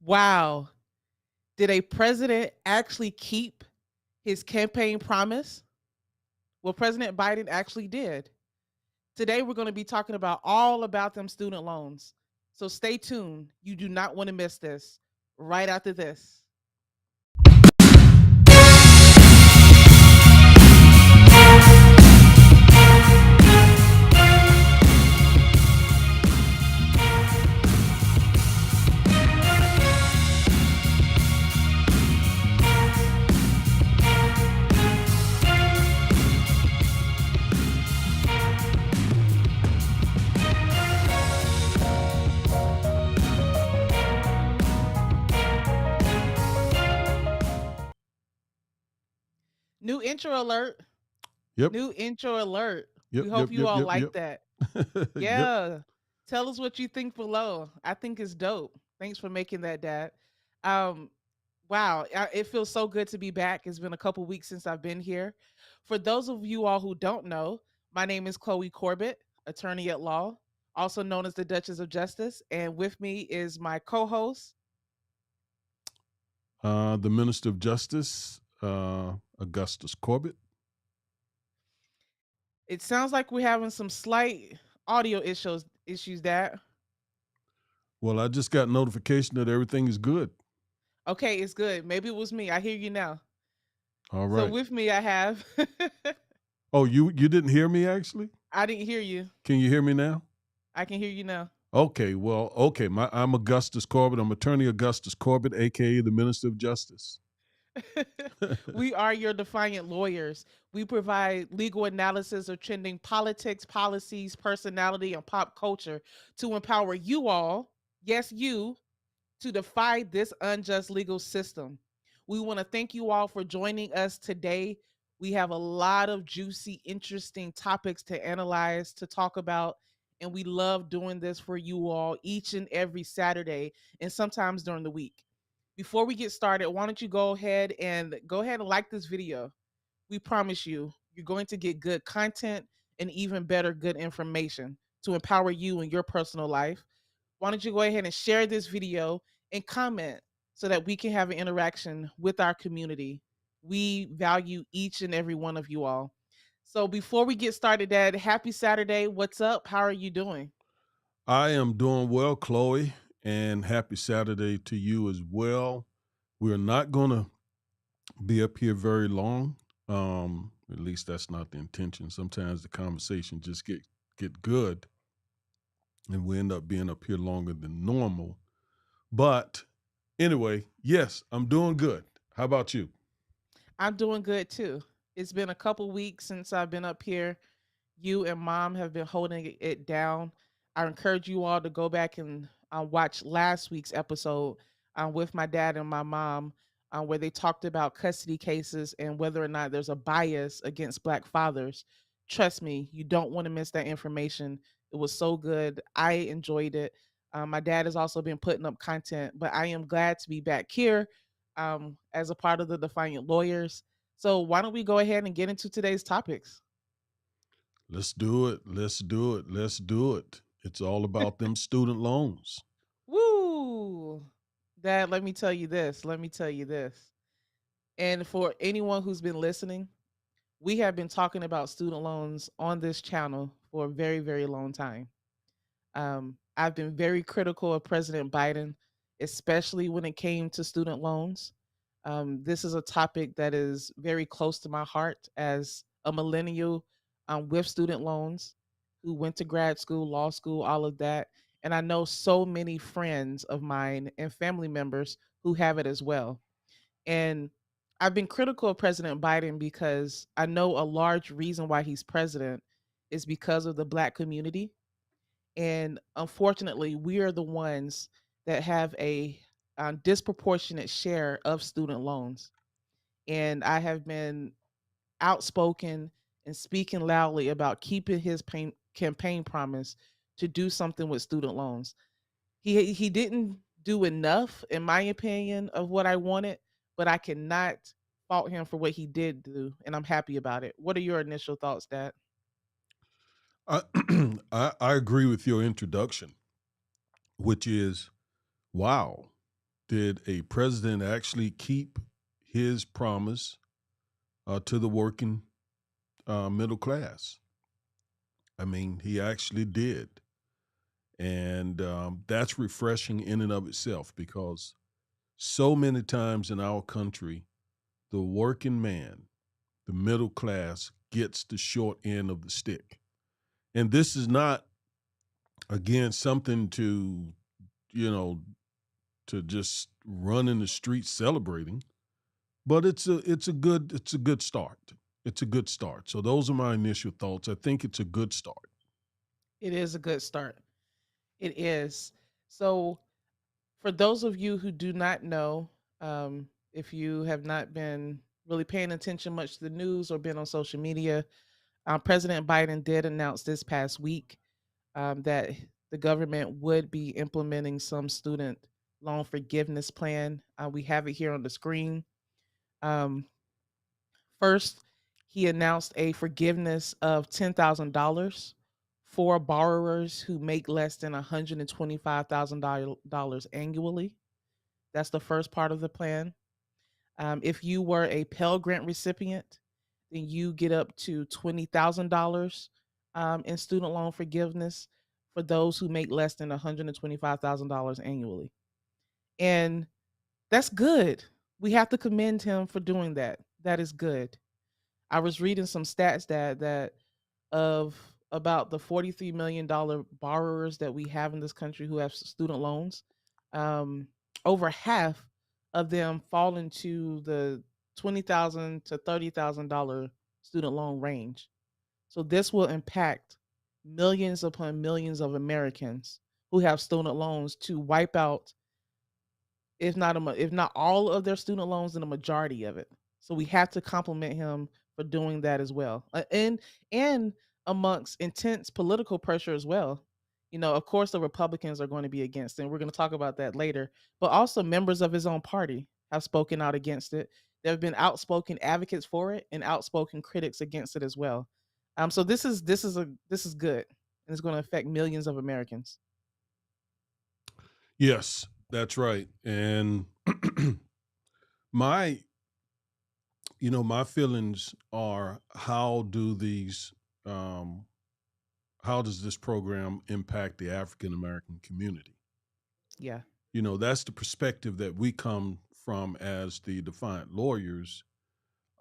Wow. Did a president actually keep his campaign promise? Well, President Biden actually did. Today, we're going to be talking about all about them student loans. So stay tuned. You do not want to miss this right after this. New intro alert. Yep. New intro alert. Yep. We Yep. hope you Yep. all Yep. like Yep. that. Yep. Yeah. Tell us what you think below. I think it's dope. Thanks for making that, Dad. Um, wow, it feels so good to be back. It's been a couple weeks since I've been here. For those of you all who don't know, my name is Chloe Corbett, attorney at law, also known as the Duchess of Justice, and with me is my co-host. The Minister of Justice, Augustus Corbett. It sounds like we're having some slight audio issues, Dad. Well, I just got notification that everything is good. Okay, it's good. Maybe it was me. I hear you now. All So right. with me, I have. Oh, you didn't hear me actually? I didn't hear you. Can you hear me now? I can hear you now. Okay. Well, okay. I'm Augustus Corbett. I'm Attorney Augustus Corbett, aka the Minister of Justice. We are your defiant lawyers. We provide legal analysis of trending politics, policies, personality, and pop culture to empower you all, yes, you, to defy this unjust legal system. We want to thank you all for joining us today. We have a lot of juicy, interesting topics to analyze, to talk about, and we love doing this for you all each and every Saturday and sometimes during the week. Before we get started, why don't you go ahead and like this video? We promise you, you're going to get good content and even better good information to empower you in your personal life. Why don't you go ahead and share this video and comment so that we can have an interaction with our community? We value each and every one of you all. So before we get started, Dad, happy Saturday. What's up? How are you doing? I am doing well, Chloe, and happy Saturday to you as well. We're not going to be up here very long. At least that's not the intention. Sometimes the conversation just get good, and we end up being up here longer than normal. But anyway, yes, I'm doing good. How about you? I'm doing good too. It's been a couple weeks since I've been up here. You and Mom have been holding it down. I encourage you all to go back and watch last week's episode with my dad and my mom, where they talked about custody cases and whether or not there's a bias against Black fathers. Trust me, you don't want to miss that information. It was so good. I enjoyed it. My dad has also been putting up content, but I am glad to be back here as a part of the Defiant Lawyers. So, why don't we go ahead and get into today's topics? Let's do it. Let's do it. Let's do it. It's all about them student loans. Woo! Dad, let me tell you this. Let me tell you this. And for anyone who's been listening, we have been talking about student loans on this channel for a very, very long time. I've been very critical of President Biden, especially when it came to student loans. This is a topic that is very close to my heart as a millennial with student loans who went to grad school, law school, all of that. And I know so many friends of mine and family members who have it as well. And I've been critical of President Biden because I know a large reason why he's president is because of the Black community. And unfortunately, we are the ones that have a disproportionate share of student loans. And I have been outspoken and speaking loudly about keeping his campaign promise to do something with student loans. He didn't do enough, in my opinion, of what I wanted, but I cannot fault him for what he did do, and I'm happy about it. What are your initial thoughts, Dad? I, I agree with your introduction, which is wow. did a president actually keep his promise to the working middle class? I mean, he actually did. And that's refreshing in and of itself because so many times in our country, the working man, the middle class, gets the short end of the stick. And this is not, again, something to, you know, to just run in the streets celebrating, but it's a good start. It's a good start. So those are my initial thoughts. I think it's a good start. It is a good start. It is. So, for those of you who do not know, if you have not been really paying attention much to the news or been on social media, President Biden did announce this past week that the government would be implementing some student loan forgiveness plan. We have it here on the screen. Um, First, he announced a forgiveness of $10,000 for borrowers who make less than $125,000 annually. That's the first part of the plan. If you were a Pell Grant recipient, then you get up to $20,000 in student loan forgiveness for those who make less than $125,000 annually. And that's good. We have to commend him for doing that. That is good. I was reading some stats that of about the $43 million borrowers that we have in this country who have student loans, um, over half of them fall into the $20,000 to $30,000 student loan range. So this will impact millions upon millions of Americans who have student loans to wipe out, if not all of their student loans, then a majority of it. So we have to compliment him for doing that as well, and amongst intense political pressure as well. Of course, the Republicans are going to be against it, and we're going to talk about that later. But also, members of his own party have spoken out against it. There have been outspoken advocates for it and outspoken critics against it as well. So this is good, and it's going to affect millions of Americans. Yes, that's right. And my, my feelings are um, how does this program impact the African American community? Yeah. That's the perspective that we come from as the Defiant Lawyers,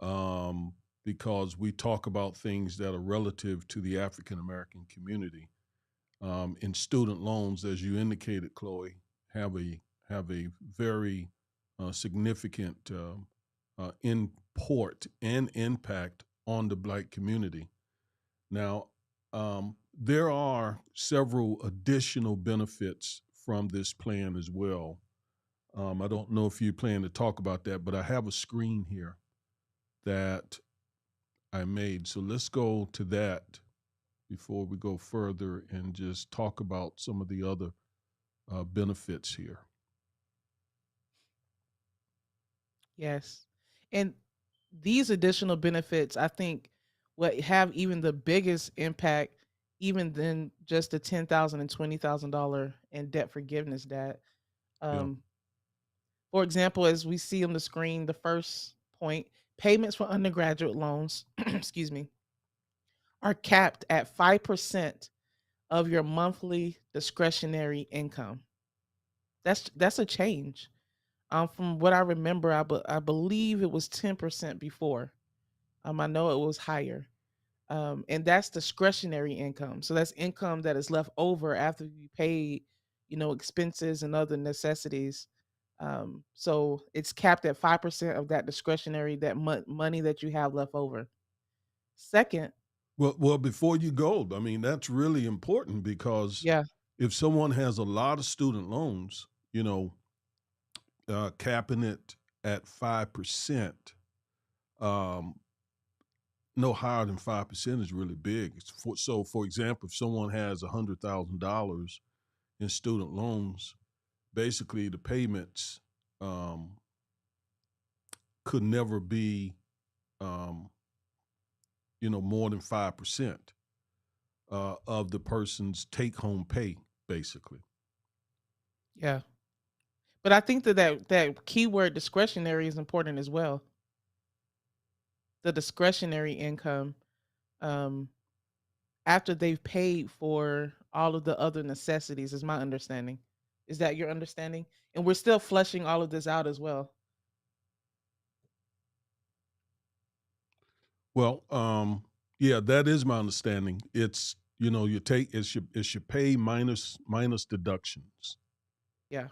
um, because we talk about things that are relative to the African American community. In student loans, as you indicated, Chloe, have a very significant import and impact on the Black community. Now, there are several additional benefits from this plan as well. I don't know if you plan to talk about that, but I have a screen here that I made. So let's go to that before we go further and just talk about some of the other benefits here. Yes. And these additional benefits, I think, what have even the biggest impact, even than just the 10,000 and $20,000 in debt forgiveness. That, Yeah. um, for example, as we see on the screen, the first point, payments for undergraduate loans, excuse me, are capped at 5% of your monthly discretionary income. That's a change. From what I remember, I believe it was 10% before. I know it was higher. And that's discretionary income. So that's income that is left over after you pay, expenses and other necessities. So it's capped at 5% of that discretionary, that money that you have left over. Second, Well, before you go, I mean, that's really important because yeah, if someone has a lot of student loans, capping it at 5%, um, no higher than 5% is really big. So, for example, if someone has $100,000 in student loans, basically the payments um, could never be, um, more than 5% of the person's take home pay, basically. yeah. But I think that keyword discretionary is important as well. The discretionary income, um, after they've paid for all of the other necessities, is my understanding. Is that your understanding? And we're still fleshing all of this out as well. Well, yeah, that is my understanding. It's, you take it's your pay minus deductions. Yeah.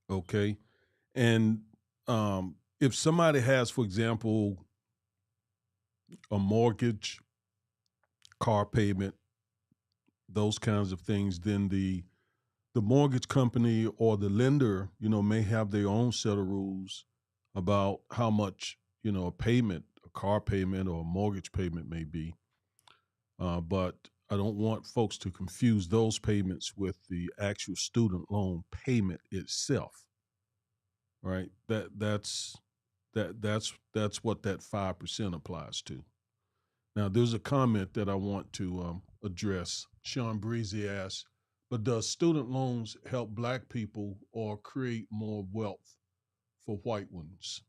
Okay. And if somebody has, for example, a mortgage, car payment, those kinds of things, then the mortgage company or the lender, may have their own set of rules about how much, a payment, a car payment or a mortgage payment may be. But I don't want folks to confuse those payments with the actual student loan payment itself, right? That's what that 5% applies to. Now, there's a comment that I want to address. Sean Breezy asks, but does student loans help black people or create more wealth for white ones?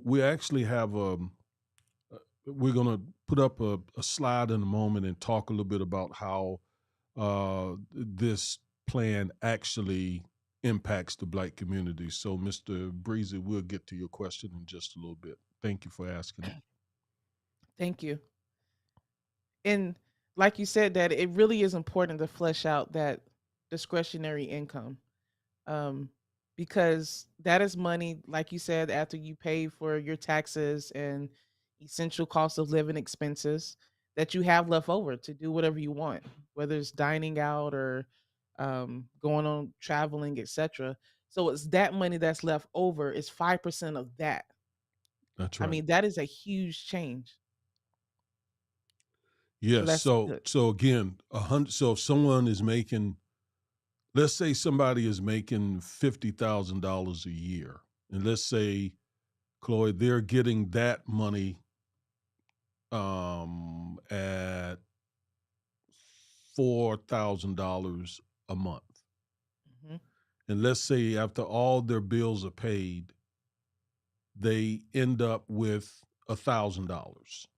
We actually have we're going to put up a slide in a moment and talk a little bit about how this plan actually impacts the black community. So, Mr. Breezy, we'll get to your question in just a little bit. Thank you for asking it. Thank you. And like you said, that it really is important to flesh out that discretionary income, um, because that is money, like you said, after you pay for your taxes and essential cost of living expenses, that you have left over to do whatever you want, whether it's dining out or going on traveling, etc. So it's that money that's left over is 5% of that. That's I right. mean, that is a huge change. So Yes. that's So good. so again, 100. So if someone is making, let's say somebody is making $50,000 a year, and let's say, Chloe, they're getting that money at $4,000 a month, Hmm. and let's say after all their bills are paid, they end up with $1,000.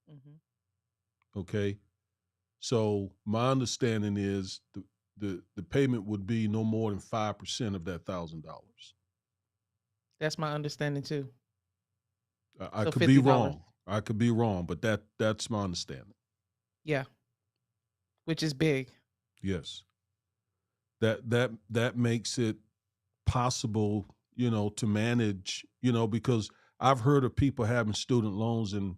Hmm. Okay. So my understanding is the payment would be no more than 5% of that $1,000. That's my understanding too. I So could be $50. wrong. I could be wrong, but that's my understanding. Yeah, which is big. Yes, that makes it possible, to manage, because I've heard of people having student loans and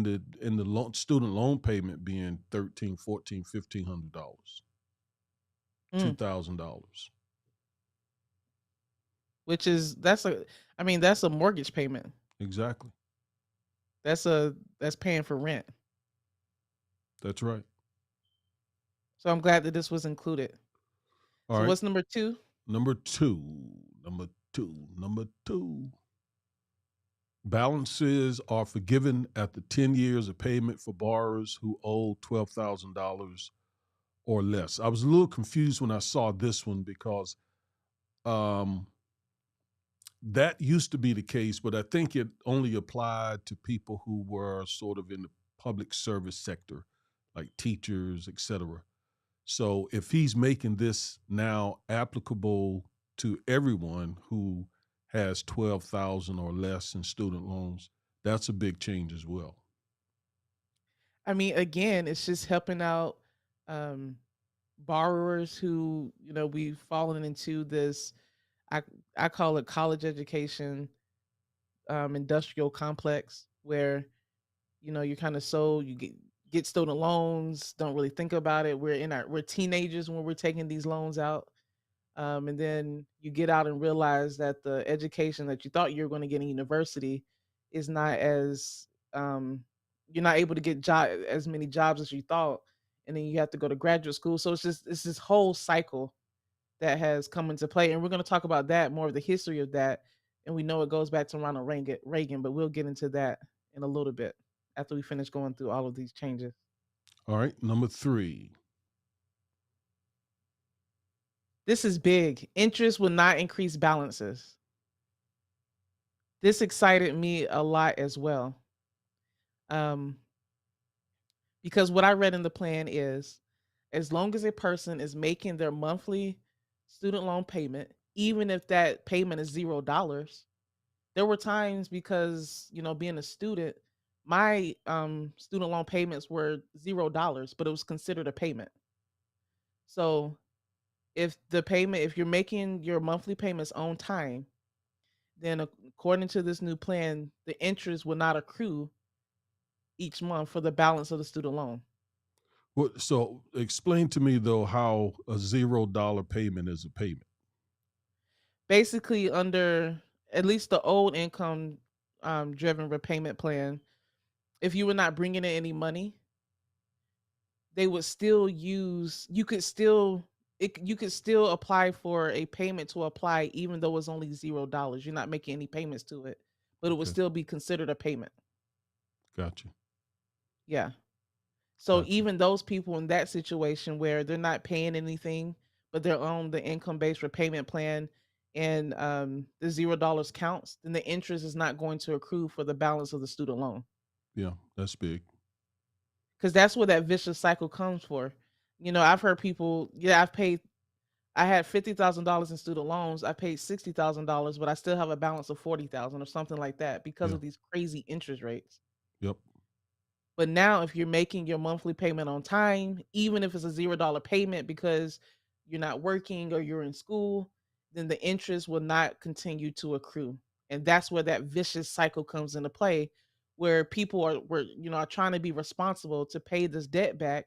the student loan payment being 13, 14, $1,500, Mm, $2,000. which is that's a I mean, that's a mortgage payment. Exactly. That's paying for rent. That's right. So I'm glad that this was included. All So right. what's number 2? Number two, number two. Balances are forgiven after 10 years of payment for borrowers who owe $12,000 or less. I was a little confused when I saw this one because um, that used to be the case, but I think it only applied to people who were sort of in the public service sector, like teachers, etc. So if he's making this now applicable to everyone who has 12,000 or less in student loans, that's a big change as well. I mean, again, it's just helping out um borrowers who, we've fallen into this, I I call it college education industrial complex, where you're kind of, so you get student loans, don't really think about it. We're teenagers when we're taking these loans out. And then you get out and realize that the education that you thought you were going to get in university is not as you're not able to get as many jobs as you thought, and then you have to go to graduate school. So it's this whole cycle that has come into play, and we're going to talk about that, more of the history of that. And we know it goes back to Ronald Reagan, but we'll get into that in a little bit after we finish going through all of these changes. All right, number three. This is big. Interest will not increase balances. This excited me a lot as well. Um, because what I read in the plan is as long as a person is making their monthly student loan payment, even if that payment is $0, there were times because, being a student, my student loan payments were $0, but it was considered a payment. So if you're making your monthly payments on time, then according to this new plan, the interest will not accrue each month for the balance of the student loan. So explain to me though how a $0 payment is a payment. Basically, under at least the old income driven repayment plan, if you were not bringing in any money, they would still use you could still apply for a payment to apply even though it's only $0. You're not making any payments to it, but it would Okay, still be considered a payment. gotcha, Yeah. So gotcha. even those people in that situation where they're not paying anything, but they're on the income-based repayment plan and the $0 counts, then the interest is not going to accrue for the balance of the student loan. Yeah, that's big. Because that's where that vicious cycle comes for. I've heard people, yeah, I had $50,000 in student loans. I paid $60,000, but I still have a balance of 40,000 or something like that because Yeah, of these crazy interest rates. yep, But now if you're making your monthly payment on time, even if it's a $0 payment because you're not working or you're in school, then the interest will not continue to accrue. And that's where that vicious cycle comes into play where people are trying to be responsible to pay this debt back,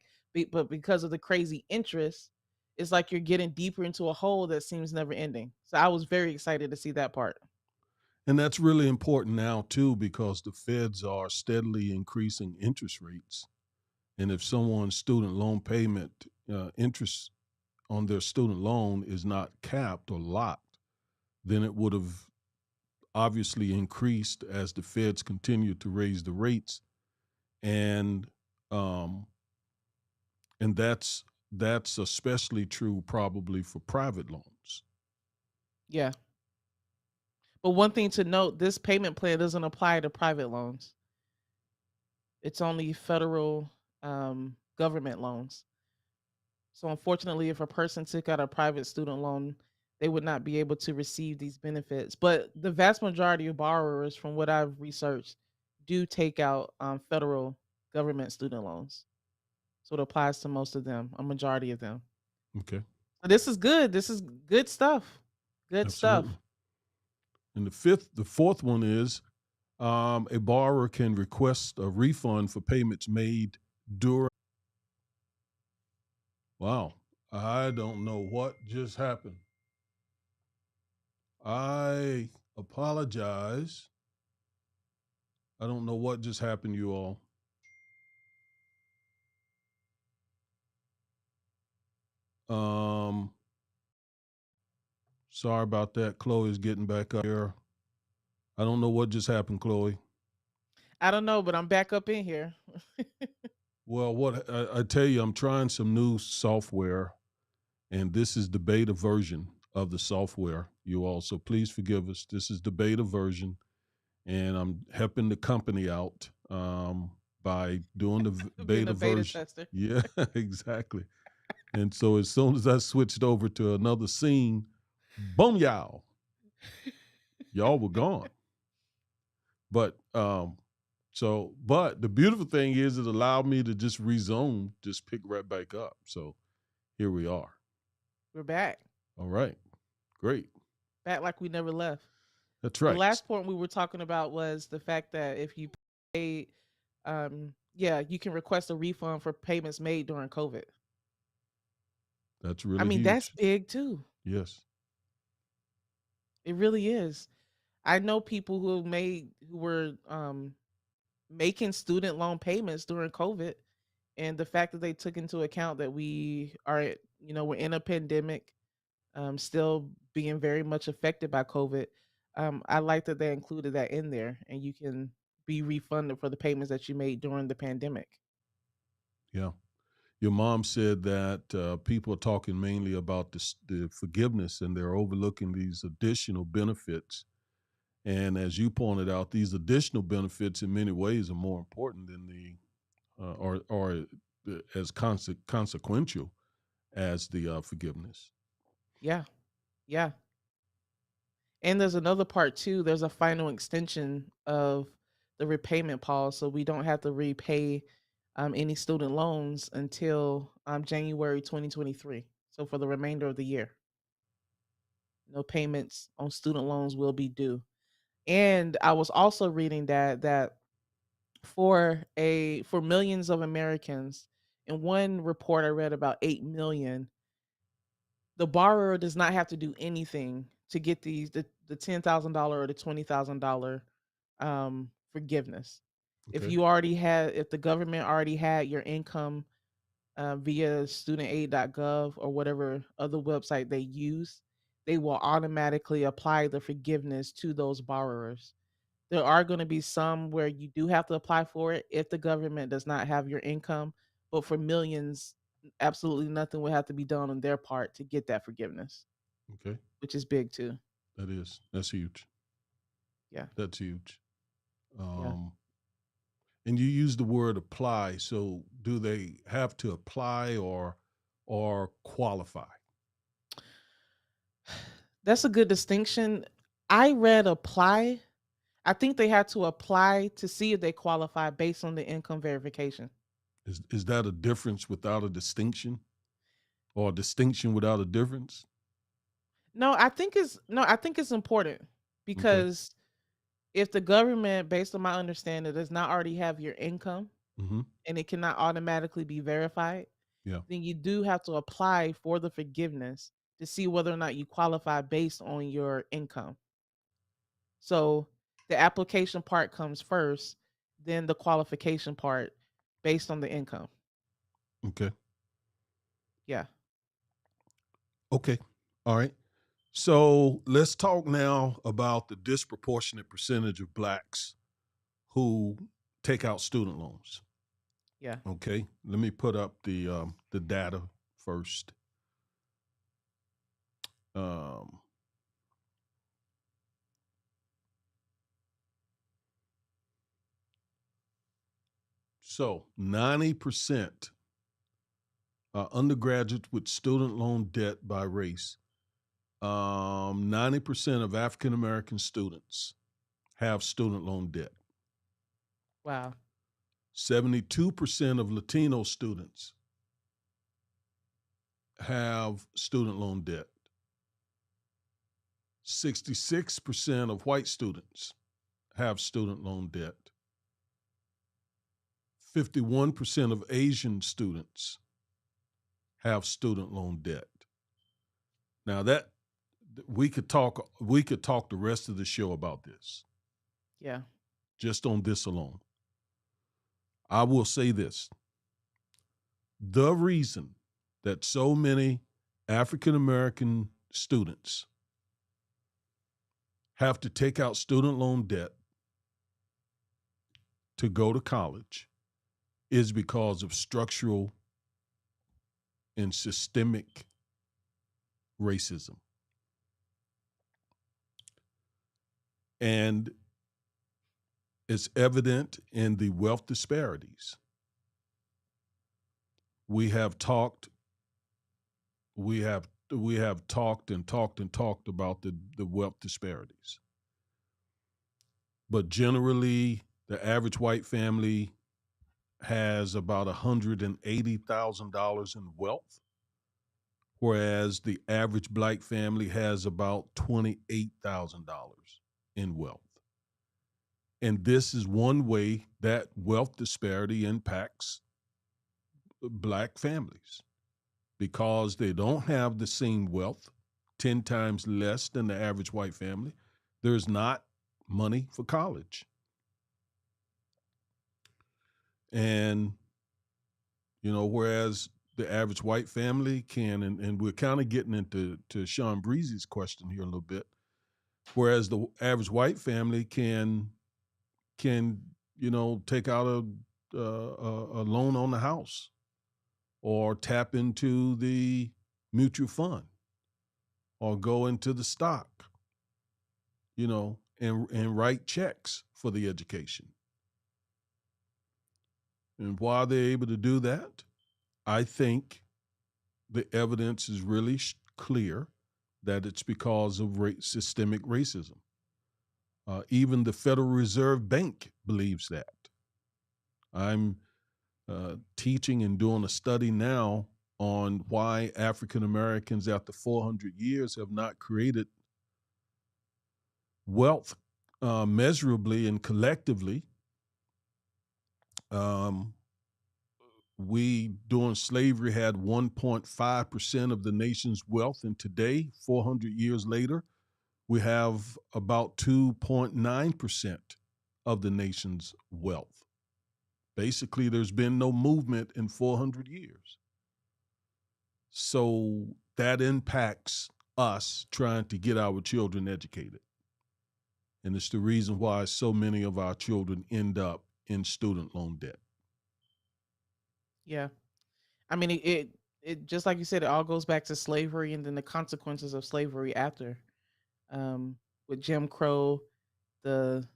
but because of the crazy interest, it's like you're getting deeper into a hole that seems never ending. So I was very excited to see that part. and that's really important now too because the feds are steadily increasing interest rates, and if someone's student loan payment interest on their student loan is not capped or locked, then it would have obviously increased as the feds continue to raise the rates, and um, and that's especially true probably for private loans. Yeah. But one thing to note, this payment plan doesn't apply to private loans. It's only federal government loans. So unfortunately, if a person took out a private student loan, they would not be able to receive these benefits. But the vast majority of borrowers, from what I've researched, do take out federal government student loans. So it applies to most of them, a majority of them. Okay, So this is good. This is good stuff. Good absolutely. stuff. And the fourth one is a borrower can request a refund for payments made during. Wow, I don't know what just happened. I apologize. I don't know what just happened, you all. Um, Sorry about that. Chloe's getting back up here. I don't know what just happened, Chloe. I don't know, but I'm back up in here. Well, what I tell you, I'm trying some new software, and this is the beta version of the software, you all. So please forgive us. This is the beta version, and I'm helping the company out by doing the Being a beta beta version. tester. Yeah, exactly. And so as soon as I switched over to another scene, boom, y'all were gone. But but the beautiful thing is it allowed me to just resume, just pick right back up. So here we are. We're back. All right. Great. Back like we never left. That's The right. last point we were talking about was the fact that if you pay, yeah, you can request a refund for payments made during COVID. That's I really mean, that's huge. big too. Yes. It really is. I know people who were making student loan payments during COVID, and the fact that they took into account that we're in a pandemic, still being very much affected by COVID. I like that they included that in there, and you can be refunded for the payments that you made during the pandemic. Yeah. your mom said that people are talking mainly about the forgiveness, and they're overlooking these additional benefits. And as you pointed out, these additional benefits in many ways are more important than as consequential as the forgiveness. Yeah. Yeah. And there's another part too. There's a final extension of the repayment pause, so we don't have to repay any student loans until January 2023. So for the remainder of the year, no payments on student loans will be due. And I was also reading that for millions of Americans, in one report I read about 8 million, the borrower does not have to do anything to get the $10,000 or the $20,000 forgiveness. Okay. If the government already had your income via studentaid.gov or whatever other website they use, they will automatically apply the forgiveness to those borrowers. There are going to be some where you do have to apply for it if the government does not have your income, but for millions, absolutely nothing will have to be done on their part to get that forgiveness, Okay. which is big too. That's huge. Yeah. That's huge. Yeah. Um, and you use the word apply. So do they have to apply or qualify? That's a good distinction. I read apply. I think they had to apply to see if they qualify based on the income verification. Is that a difference without a distinction, or a distinction without a difference? I think it's important Okay. because if the government, based on my understanding, does not already have your income Hmm. and it cannot automatically be verified, Yeah. then you do have to apply for the forgiveness to see whether or not you qualify based on your income. So the application part comes first, then the qualification part based on the income. Okay. Yeah. Okay. All right. So let's talk now about the disproportionate percentage of blacks who take out student loans. Yeah. Okay. Let me put up the data first. Um, so 90% undergraduates with student loan debt by race. 90% of African American students have student loan debt. Wow. 72% of Latino students have student loan debt. 66% of white students have student loan debt. 51% of Asian students have student loan debt. Now that we could talk the rest of the show about this, Yeah. just on this alone. I will say this. The reason that so many African American students have to take out student loan debt to go to college is because of structural and systemic racism. And it's evident in the wealth disparities. We have talked, we have talked and talked and talked about the wealth disparities. But generally, the average white family has about $180,000 in wealth, whereas the average black family has about $28,000 in wealth. And this is one way that wealth disparity impacts black families because they don't have the same wealth, 10 times less than the average white family. There's not money for college. And, whereas the average white family can, and we're kind of getting into Sean Breezy's question here a little bit, whereas the average white family can take out a loan on the house or tap into the mutual fund or go into the stock, and write checks for the education. And why they're able to do that, I think the evidence is really clear that it's because of systemic racism. Even the Federal Reserve Bank believes that. I'm teaching and doing a study now on why African Americans, after 400 years, have not created wealth measurably and collectively. We, during slavery, had 1.5% of the nation's wealth, and today, 400 years later, we have about 2.9% of the nation's wealth. Basically, there's been no movement in 400 years. So that impacts us trying to get our children educated. And it's the reason why so many of our children end up in student loan debt. Yeah. I mean, it just like you said, it all goes back to slavery and then the consequences of slavery after, with Jim Crow, the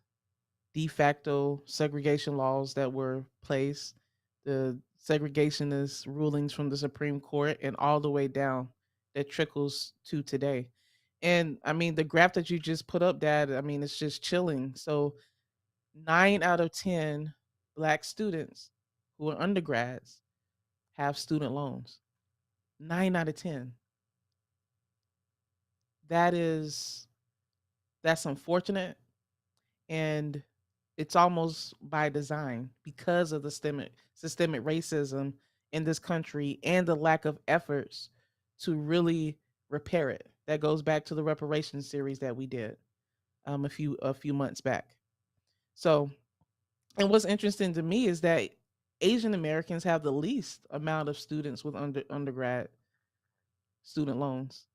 de facto segregation laws that were placed, the segregationist rulings from the Supreme Court, and all the way down that trickles to today. And I mean, the graph that you just put up, Dad, I mean, it's just chilling. So 9 out of 10 Black students who are undergrads have student loans. 9 out of 10. That is that's unfortunate, and it's almost by design because of the systemic racism in this country and the lack of efforts to really repair it. That goes back to the reparations series that we did a few months back. So, and what's interesting to me is that Asian Americans have the least amount of students with undergrad student loans,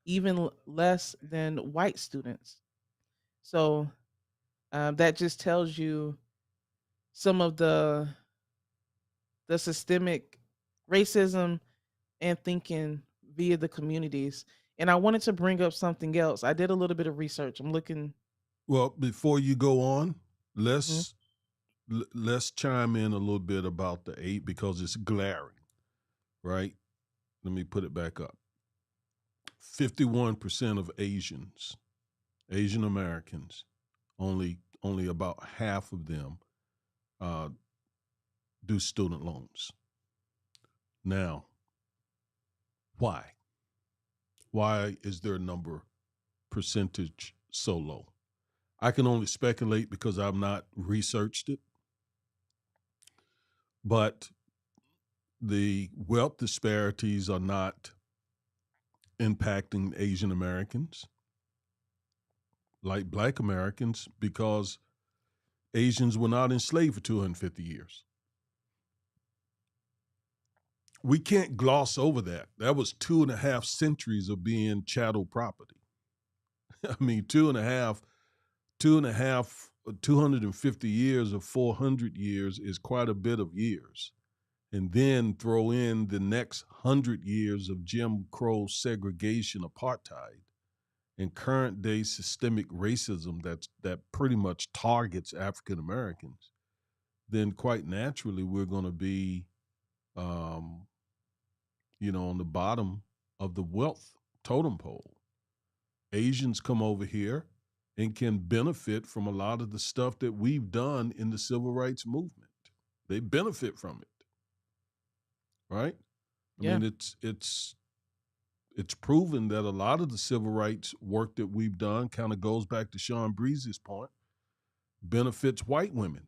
even less than white students. So that just tells you some of the systemic racism and thinking via the communities. And I wanted to bring up something else. I did a little bit of research. I'm looking. Well, before you go on, Mhm. let's chime in a little bit about the 8 because it's glaring, right? Let me put it back up. 51% of Asian Americans, only about half of them uh, do student loans. Now, why? Why is their number percentage so low? I can only speculate because I've not researched it, but the wealth disparities are not impacting Asian Americans like Black Americans because Asians were not enslaved for 250 years. We can't gloss over that. That was 2.5 centuries of being chattel property. I mean, two and a half, 250 years of 400 years is quite a bit of years. And then throw in the next 100 years of Jim Crow segregation, apartheid, and current day systemic racism that pretty much targets African Americans, then quite naturally we're going to be, um, on the bottom of the wealth totem pole. Asians come over here and can benefit from a lot of the stuff that we've done in the civil rights movement. They benefit from it, right? I Yeah, mean, it's proven that a lot of the civil rights work that we've done kind of goes back to Sean Breeze's point, benefits white women.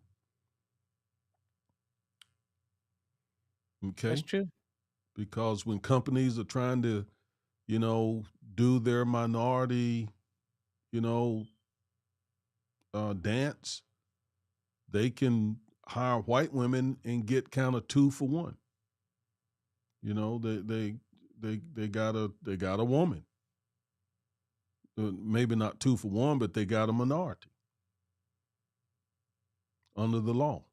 that's Okay. true. Because when companies are trying to, do their minority, you know, dance, they can hire white women and get kind of 2 for 1. You know, they got a woman. Maybe not 2 for 1, but they got a minority under the law.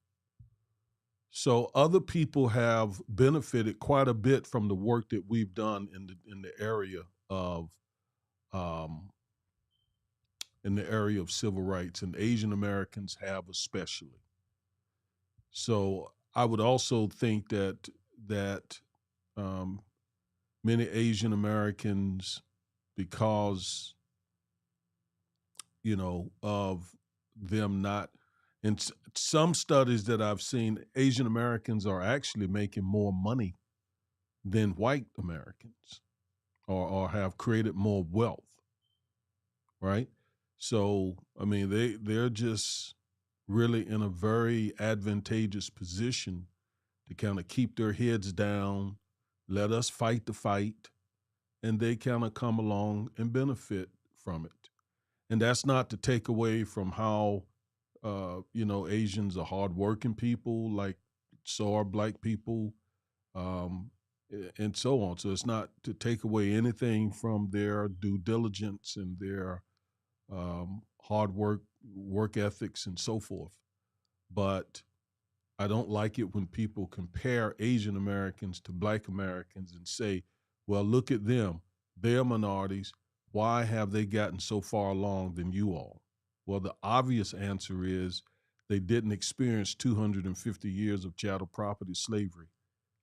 So other people have benefited quite a bit from the work that we've done in the area of um, civil rights, and Asian Americans have especially. So I would also think that um, many Asian Americans, because of them not, in some studies that I've seen, Asian Americans are actually making more money than white Americans, or have created more wealth, right? So I mean, they're just really in a very advantageous position to kind of keep their heads down, let us fight the fight, and they kind of come along and benefit from it. And that's not to take away from how Asians are hardworking people, like so are Black people, um, and so on. So it's not to take away anything from their due diligence and their hard work ethics, and so forth. But I don't like it when people compare Asian Americans to Black Americans and say, well, look at them. They're minorities. Why have they gotten so far along than you all? Well, the obvious answer is they didn't experience 250 years of chattel property slavery,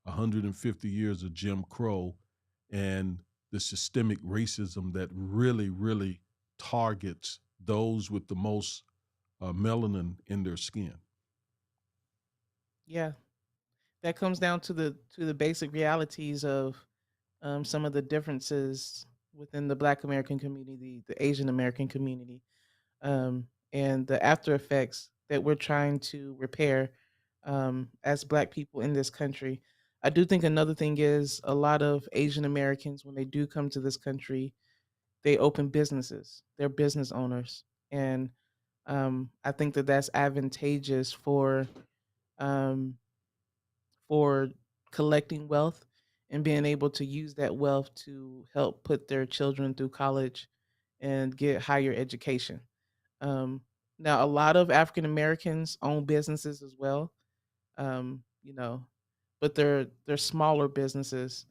150 years of Jim Crow, and the systemic racism that really, really targets those with the most melanin in their skin. Yeah, that comes down to the basic realities of some of the differences within the Black American community, the Asian American community, and the after effects that we're trying to repair as Black people in this country. I do think another thing is a lot of Asian Americans, when they do come to this country, they open businesses. They're business owners, and I think that that's advantageous um, for collecting wealth and being able to use that wealth to help put their children through college and get higher education. Um, Now, a lot of African Americans own businesses as well, you know, but they're smaller businesses,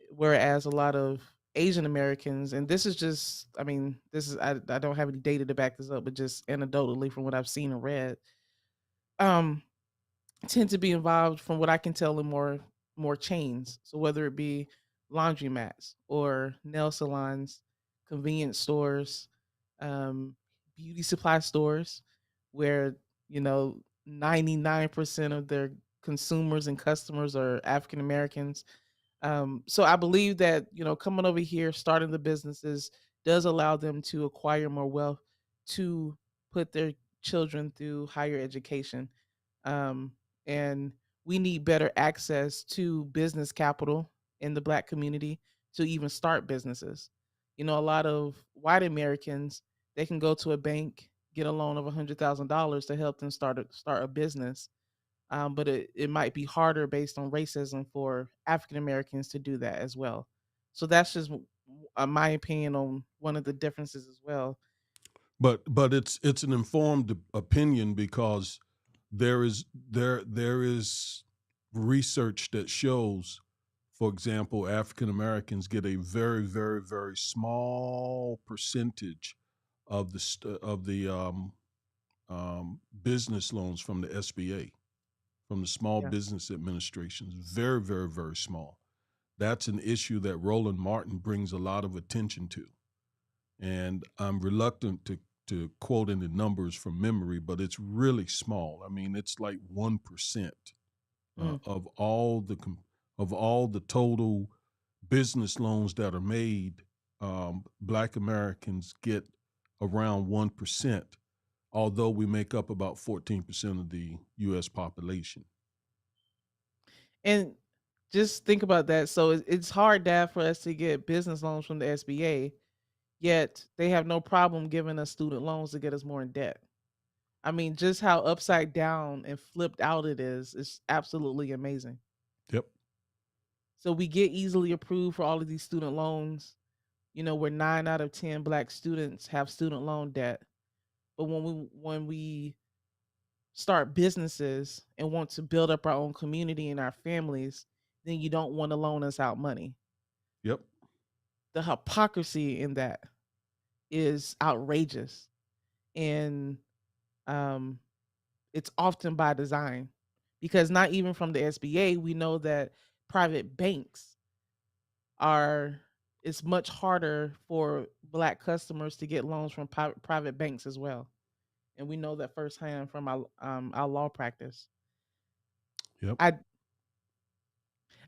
whereas a lot of Asian Americans, and this is just, I mean, this is I don't have any data to back this up, but just anecdotally from what I've seen and read, um, tend to be involved from what I can tell in more chains. So whether it be laundromats or nail salons, convenience stores, um, beauty supply stores, where 99% of their consumers and customers are African Americans. So I believe that coming over here, starting the businesses does allow them to acquire more wealth to put their children through higher education. um, and we need better access to business capital in the Black community to even start businesses. A lot of white Americans, they can go to a bank, get a loan of $100,000 to help them start a business, but it might be harder based on racism for African Americans to do that as well. So that's just my opinion on one of the differences as well. But it's an informed opinion, because there is research that shows, for example, African Americans get a very, very, very small percentage of the business loans from the SBA, from the Small Yeah. Business Administration. Is very, very, very small. That's an issue that Roland Martin brings a lot of attention to, and I'm reluctant to quote any numbers from memory, but it's really small. I mean, it's like 1% Mm. of all the total business loans that are made. Black Americans get around 1%, although we make up about 14% of the U.S. population. And just think about that. So it's hard, Dad, for us to get business loans from the SBA, yet they have no problem giving us student loans to get us more in debt. I mean, just how upside down and flipped out it is absolutely amazing. Yep. So we get easily approved for all of these student loans, where 9 out of 10 Black students have student loan debt. But when we start businesses and want to build up our own community and our families, then you don't want to loan us out money. Yep. The hypocrisy in that is outrageous. And um, it's often by design because not even from the SBA, we know that private banks are, it's much harder for black customers to get loans from private banks as well. And we know that firsthand from our law practice. Yep. I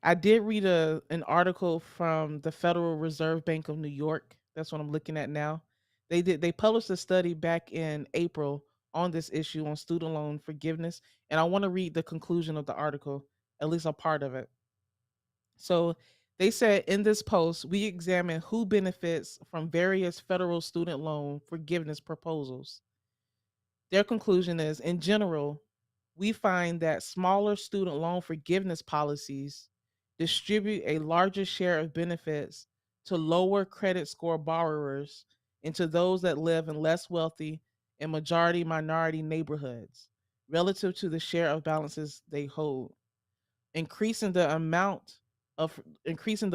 I did read an article from the Federal Reserve Bank of New York. That's what I'm looking at now. They published a study back in April on this issue on student loan forgiveness, and I want to read the conclusion of the article, at least a part of it. So they said in this post, we examine who benefits from various federal student loan forgiveness proposals. Their conclusion is, in general, we find that smaller student loan forgiveness policies distribute a larger share of benefits to lower credit score borrowers and to those that live in less wealthy and majority minority neighborhoods relative to the share of balances they hold. Increasing the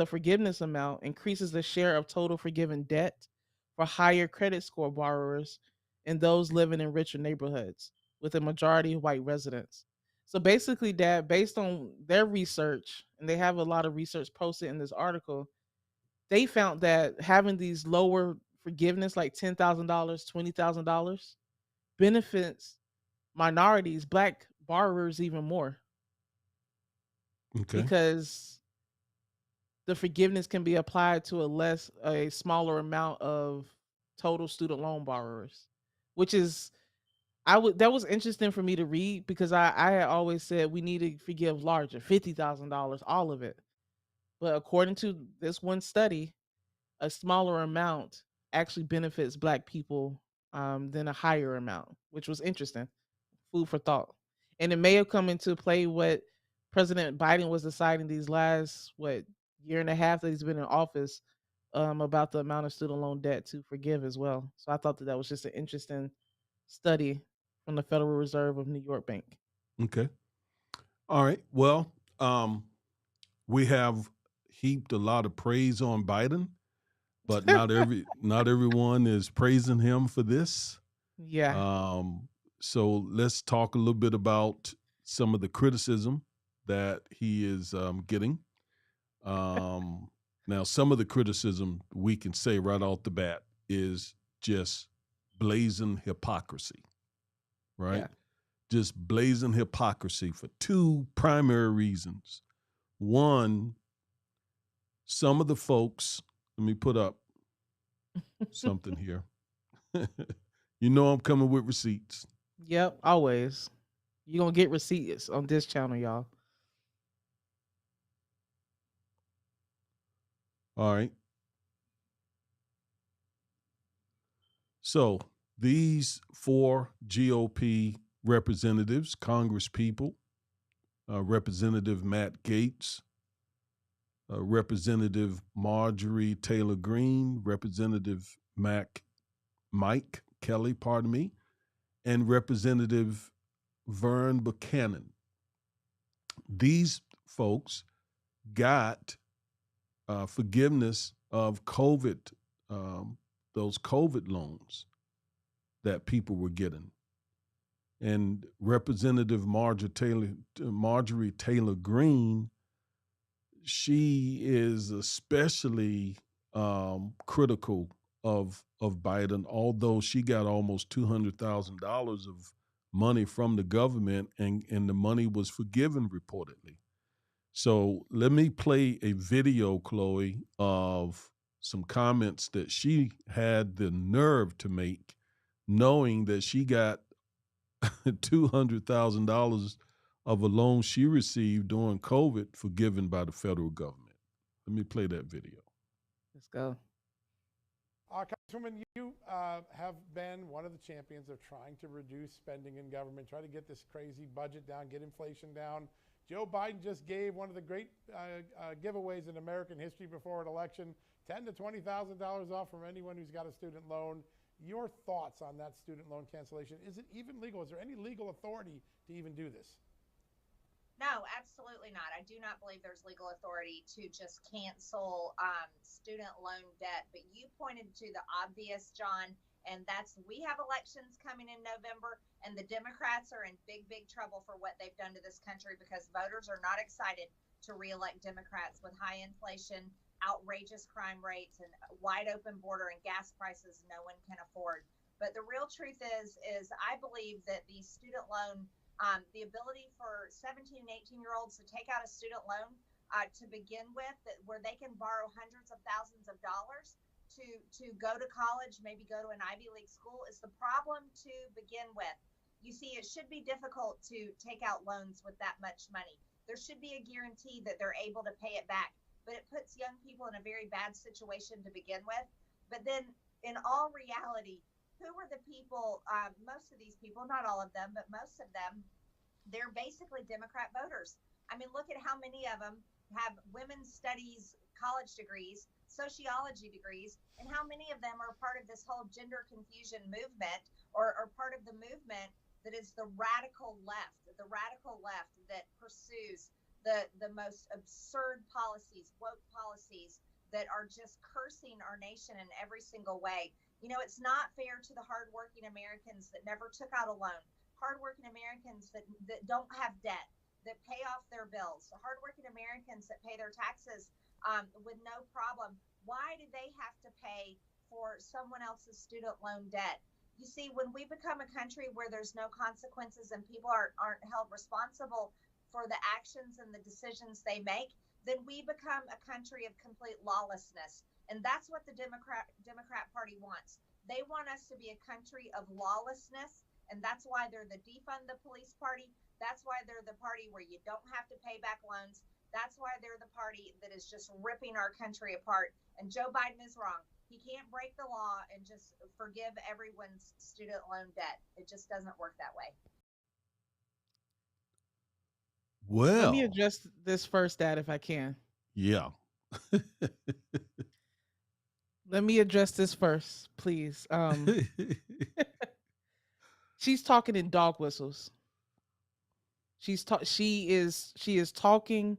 forgiveness amount increases the share of total forgiven debt for higher credit score borrowers and those living in richer neighborhoods with a majority of white residents. So basically, Dad, based on their research, and they have a lot of research posted in this article, they found that having these lower forgiveness, like $10,000, $20,000, benefits minorities, black borrowers even more Okay. because the forgiveness can be applied to a smaller amount of total student loan borrowers, which is, I would that was interesting for me to read because I had always said we need to forgive larger, $50,000, all of it. But according to this one study, a smaller amount actually benefits black people than a higher amount, which was interesting. Food for thought. And it may have come into play what President Biden was deciding these last year and a half that he's been in office, about the amount of student loan debt to forgive as well. So I thought that was just an interesting study from the Federal Reserve of New York Bank. Okay. All right. Well, we have heaped a lot of praise on Biden, but not everyone is praising him for this. Yeah. So let's talk a little bit about some of the criticism that he is getting. Now, some of the criticism we can say right off the bat is just blazing hypocrisy, right? Yeah. Just blazing hypocrisy for two primary reasons. One, some of the folks, let me put up something here. You know I'm coming with receipts. Yep, always. You're going to get receipts on this channel, y'all. All right. So these four GOP representatives, Congress people, Representative Matt Gaetz, Representative Marjorie Taylor Greene, Representative Mike Kelly, pardon me, and Representative Vern Buchanan. These folks got forgiveness of COVID, those COVID loans that people were getting. And Representative Marjorie Taylor Greene, she is especially critical of Biden, although she got almost $200,000 of money from the government, and the money was forgiven reportedly. So let me play a video, Chloe, of some comments that she had the nerve to make, knowing that she got $200,000 of a loan she received during COVID forgiven by the federal government. Let me play that video. Let's go. Congresswoman, you have been one of the champions of trying to reduce spending in government, try to get this crazy budget down, get inflation down. Joe Biden just gave one of the great giveaways in American history before an election, $10,000 to $20,000 off from anyone who's got a student loan. Your thoughts on that student loan cancellation? Is it even legal? Is there any legal authority to even do this? No, absolutely not. I do not believe there's legal authority to just cancel student loan debt. But you pointed to the obvious, John, and that's we have elections coming in November, and the Democrats are in big, big trouble for what they've done to this country because voters are not excited to reelect Democrats with high inflation, outrageous crime rates, and wide open border and gas prices no one can afford. But the real truth is I believe that the student loan the ability for 17 and 18-year-olds to take out a student loan to begin with, where they can borrow hundreds of thousands of dollars to go to college, maybe go to an Ivy League school, is the problem to begin with. You see, it should be difficult to take out loans with that much money. There should be a guarantee that they're able to pay it back, but it puts young people in a very bad situation to begin with. But then, in all reality, who are the people, most of these people, not all of them, but most of them, they're basically Democrat voters. I mean, look at how many of them have women's studies college degrees, sociology degrees, and how many of them are part of this whole gender confusion movement or part of the movement that is the radical left that pursues the most absurd policies, woke policies that are just cursing our nation in every single way. You know, it's not fair to the hardworking Americans that never took out a loan, hardworking Americans that don't have debt, that pay off their bills, hardworking Americans that pay their taxes with no problem. Why do they have to pay for someone else's student loan debt? You see, when we become a country where there's no consequences and people aren't held responsible for the actions and the decisions they make, then we become a country of complete lawlessness. And that's what the Democrat Party wants. They want us to be a country of lawlessness, and that's why they're the defund the police party. That's why they're the party where you don't have to pay back loans. That's why they're the party that is just ripping our country apart. And Joe Biden is wrong. He can't break the law and just forgive everyone's student loan debt. It just doesn't work that way. Let me Well, address this first, Dad, if I can. yeah. Let me address this first, please. She's talking in dog whistles. She is talking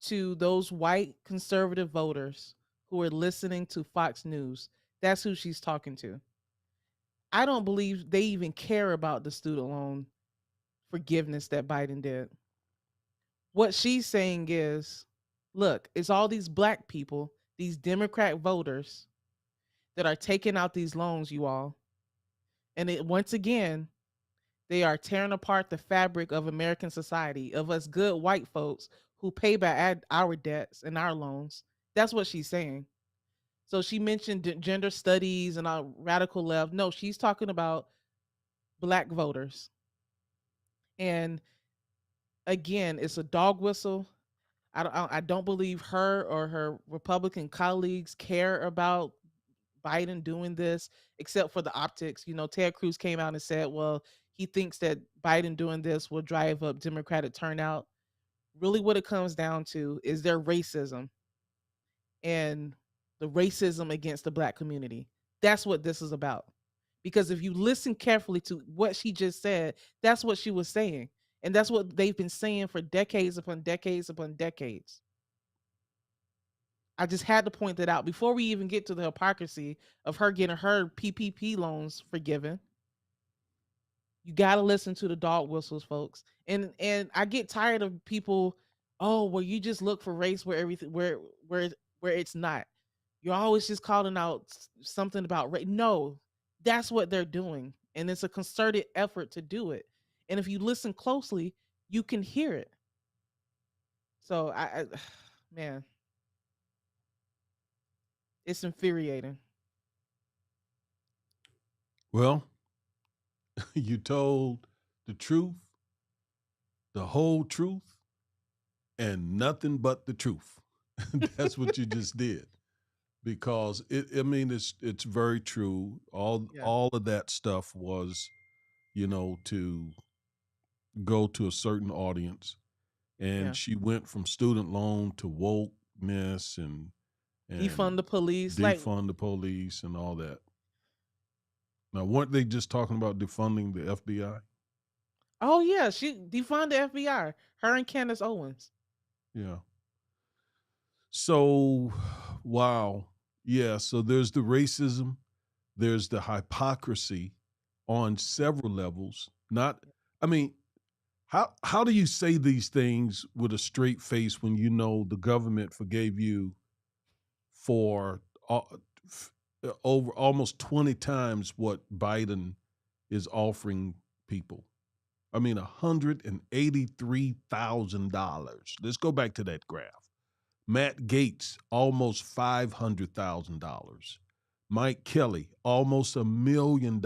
to those white conservative voters who are listening to Fox News. That's who she's talking to. I don't believe they even care about the student loan forgiveness that Biden did. What she's saying is, look, it's all these black people, these Democrat voters that are taking out these loans, you all. And once again, they are tearing apart the fabric of American society, of us good white folks who pay back our debts and our loans. That's what she's saying. So she mentioned gender studies and our radical left. No, she's talking about black voters. And again, it's a dog whistle. I don't believe her or her Republican colleagues care about Biden doing this, except for the optics. You know, Ted Cruz came out and said, well, he thinks that Biden doing this will drive up Democratic turnout. Really, what it comes down to is their racism and the racism against the black community. That's what this is about. Because if you listen carefully to what she just said, that's what she was saying. And that's what they've been saying for decades upon decades upon decades. I just had to point that out before we even get to the hypocrisy of her getting her PPP loans forgiven. You got to listen to the dog whistles, folks. And I get tired of people, oh, well, you just look for race where everything where it's not. You're always just calling out something about race. No, that's what they're doing. And it's a concerted effort to do it. And if you listen closely, you can hear it. So I man, it's infuriating. Well, you told the truth, the whole truth, and nothing but the truth. That's what you just did. Because it's very true. Yeah. All of that stuff was, to go to a certain audience. And Yeah. she went from student loan to wokeness and Defund the police. Like, defund the police and all that. Now, weren't they just talking about defunding the FBI? Oh yeah, she defund the FBI. Her and Candace Owens. Yeah. So, wow. Yeah. So there's the racism, there's the hypocrisy on several levels. Not, I mean, how do you say these things with a straight face when you know the government forgave you for over almost 20 times what Biden is offering people? I mean, $183,000. Let's go back to that graph. Matt Gaetz, almost $500,000. Mike Kelly, almost $1 million.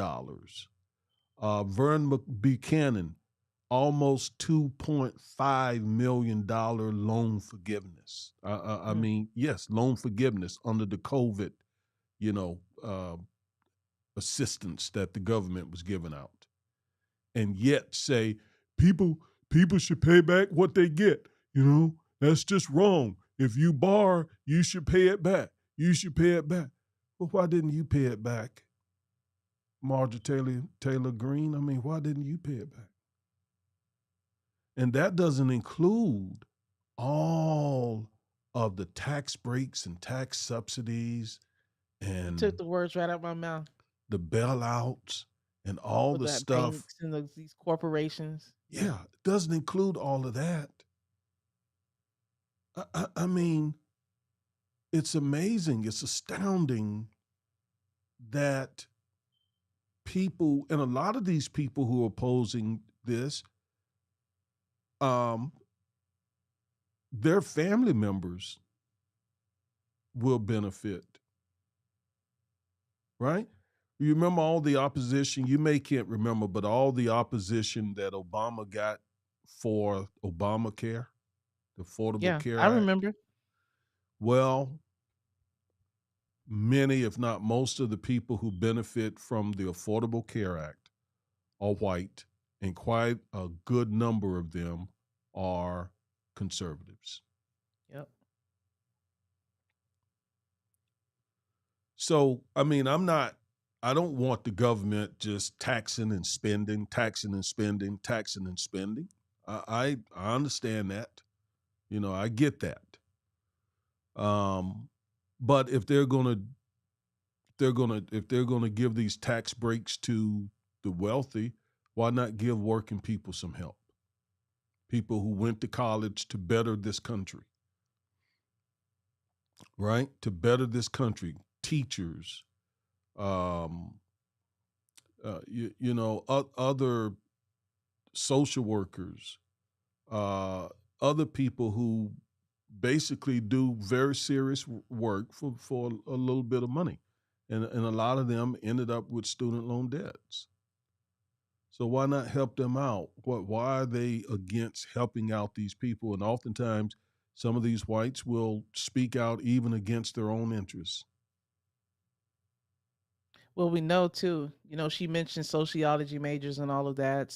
Vern Buchanan, almost $2.5 million loan forgiveness. I mean, yes, loan forgiveness under the COVID, assistance that the government was giving out. And yet say people should pay back what they get. That's just wrong. If you borrow, you should pay it back. You should pay it back. Well, why didn't you pay it back, Marjorie Taylor Greene? I mean, why didn't you pay it back? And that doesn't include all of the tax breaks and tax subsidies and Took the words right out of my mouth. the bailouts and all With the that stuff. banks and these corporations. Yeah, it doesn't include all of that. I mean, it's amazing. It's astounding that people, and a lot of these people who are opposing this, their family members will benefit, right? You remember all the opposition, you can't remember, but all the opposition that Obama got for Obamacare, the Affordable Care I Act. remember. Well, many, if not most of the people who benefit from the Affordable Care Act are white, and quite a good number of them are conservatives. Yep. So, I mean, I don't want the government just taxing and spending. I understand that. I get that. But if they're gonna give these tax breaks to the wealthy, why not give working people some help? People who went to college to better this country, right? To better this country, teachers, other social workers, other people who basically do very serious work for a little bit of money. And a lot of them ended up with student loan debts. So why not help them out? Why are they against helping out these people? And oftentimes, some of these whites will speak out even against their own interests. Well, we know too, she mentioned sociology majors and all of that.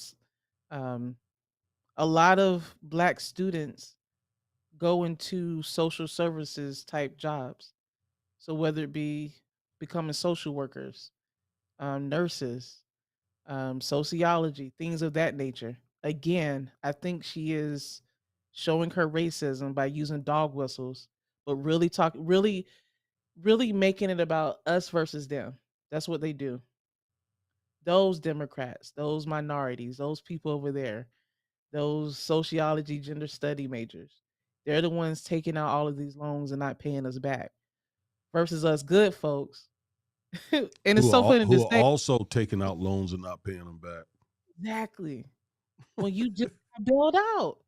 A lot of Black students go into social services type jobs. So whether it be becoming social workers, nurses, sociology, things of that nature. Again, I think she is showing her racism by using dog whistles, but really making it about us versus them. That's what they do. Those Democrats, those minorities, those people over there, those sociology, gender study majors, they're the ones taking out all of these loans and not paying us back. Versus us good folks. And it's so funny to Who are say. also taking out loans and not paying them back. Exactly. When you just bailed out.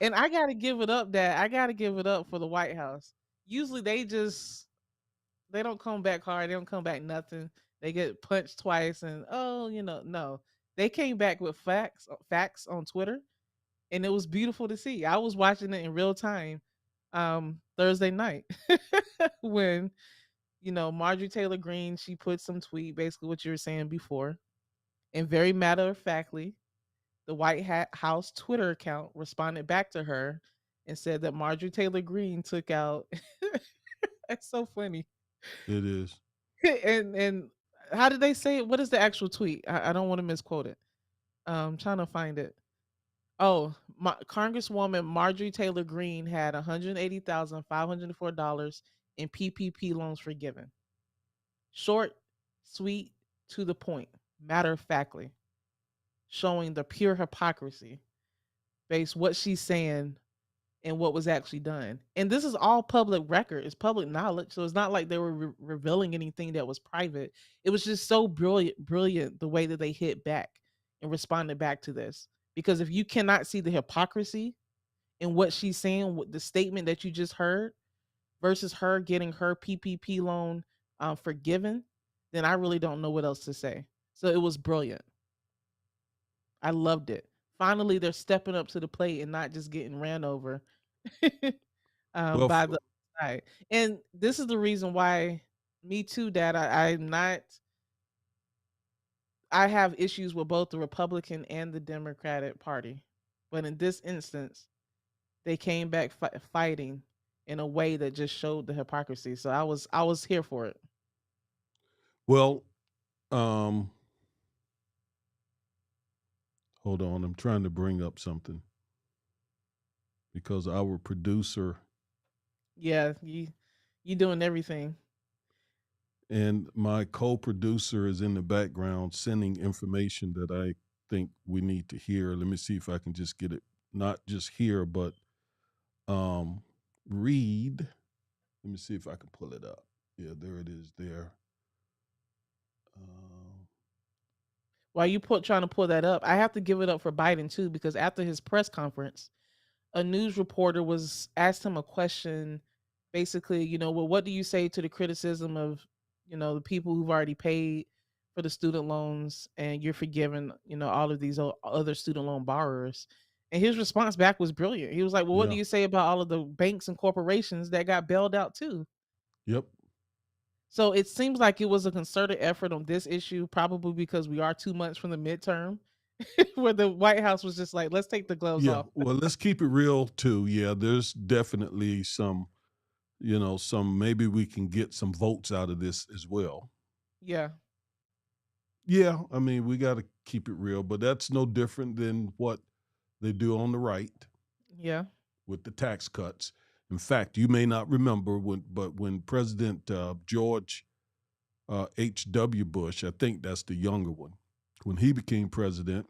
And I gotta give it up for the White House. Usually they don't come back hard, they don't come back nothing. They get punched twice and no. They came back with facts on Twitter, and it was beautiful to see. I was watching it in real time Thursday night when Marjorie Taylor Greene, she put some tweet, basically what you were saying before, and very matter of factly, the White House Twitter account responded back to her and said that Marjorie Taylor Greene took out. That's so funny. It is. and How did they say it? What is the actual tweet? I don't want to misquote it. Trying to find it. Oh, Congresswoman Marjorie Taylor Greene had $180,504 in PPP loans forgiven. Short, sweet, to the point, matter of factly, showing the pure hypocrisy based what she's saying and what was actually done. And this is all public record. It's public knowledge. So it's not like they were revealing anything that was private. It was just so brilliant the way that they hit back and responded back to this. Because if you cannot see the hypocrisy in what she's saying, with the statement that you just heard versus her getting her PPP loan forgiven, then I really don't know what else to say. So it was brilliant. I loved it. Finally, they're stepping up to the plate and not just getting ran over Well, by the side. And this is the reason why, me too, Dad. I'm not. I have issues with both the Republican and the Democratic Party, but in this instance, they came back fighting in a way that just showed the hypocrisy. So I was here for it. well, um, hold on. I'm trying to bring up something because our producer Yeah, you doing everything. and my co-producer is in the background sending information that I think we need to hear. Let me see if I can just get it, not just hear, but read. Let me see if I can pull it up. Yeah, there it is. There. While you trying to pull that up, I have to give it up for Biden too, because after his press conference, a news reporter was asked him a question, basically, well, what do you say to the criticism of, the people who've already paid for the student loans and you're forgiving, all of these other student loan borrowers? And his response back was brilliant. He was like, well, what do Yeah. you say about all of the banks and corporations that got bailed out too? Yep. So it seems like it was a concerted effort on this issue, probably because we are 2 months from the midterm, where the White House was just like, let's take the gloves Yeah. off. Well, let's keep it real too. Yeah, there's definitely some, maybe we can get some votes out of this as well. Yeah. Yeah, I mean, we got to keep it real, but that's no different than what they do on the right Yeah. with the tax cuts. In fact, you may not remember but when President George H.W. Bush, I think that's the younger one, when he became president,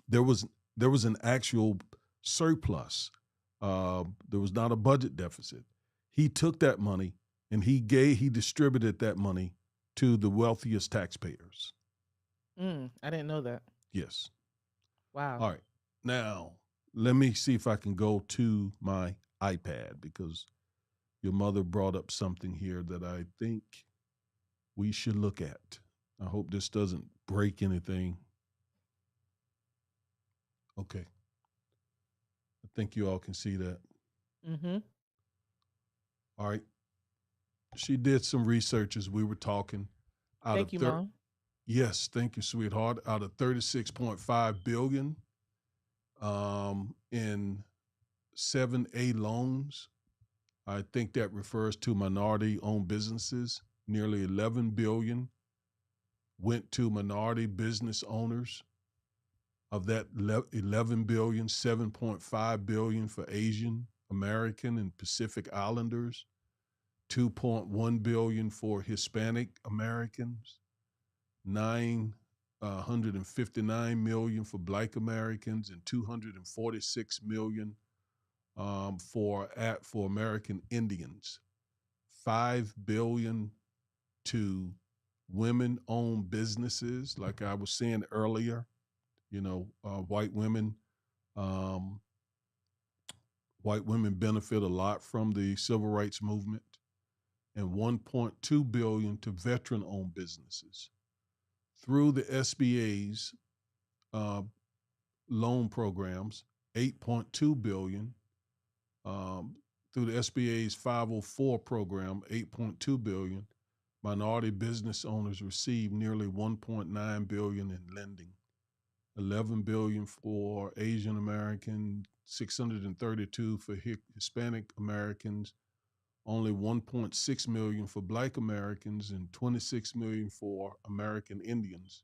there was an actual surplus. There was not a budget deficit. He took that money and he distributed that money to the wealthiest taxpayers. I didn't know that. Yes. Wow. All right. Now, let me see if I can go to my iPad because your mother brought up something here that I think we should look at. I hope this doesn't break anything. Okay. I think you all can see that. Mm-hmm. All right. She did some research as we were talking. Thank you, Mom. Yes, thank you, sweetheart. Out of 36.5 billion in 7A loans, I think that refers to minority-owned businesses. Nearly 11 billion went to minority business owners. Of that 11 billion, 7.5 billion for Asian American and Pacific Islanders, 2.1 billion for Hispanic Americans, 959 million for Black Americans, and 246 million for American Indians. 5 billion to women-owned businesses, like I was saying earlier. White women. White women benefit a lot from the civil rights movement, and 1.2 billion to veteran-owned businesses through the SBA's loan programs. 8.2 billion through the SBA's 504 program. 8.2 billion. Minority business owners receive nearly 1.9 billion in lending. 11 billion for Asian American, 632 for Hispanic Americans, only 1.6 million for Black Americans and 26 million for American Indians,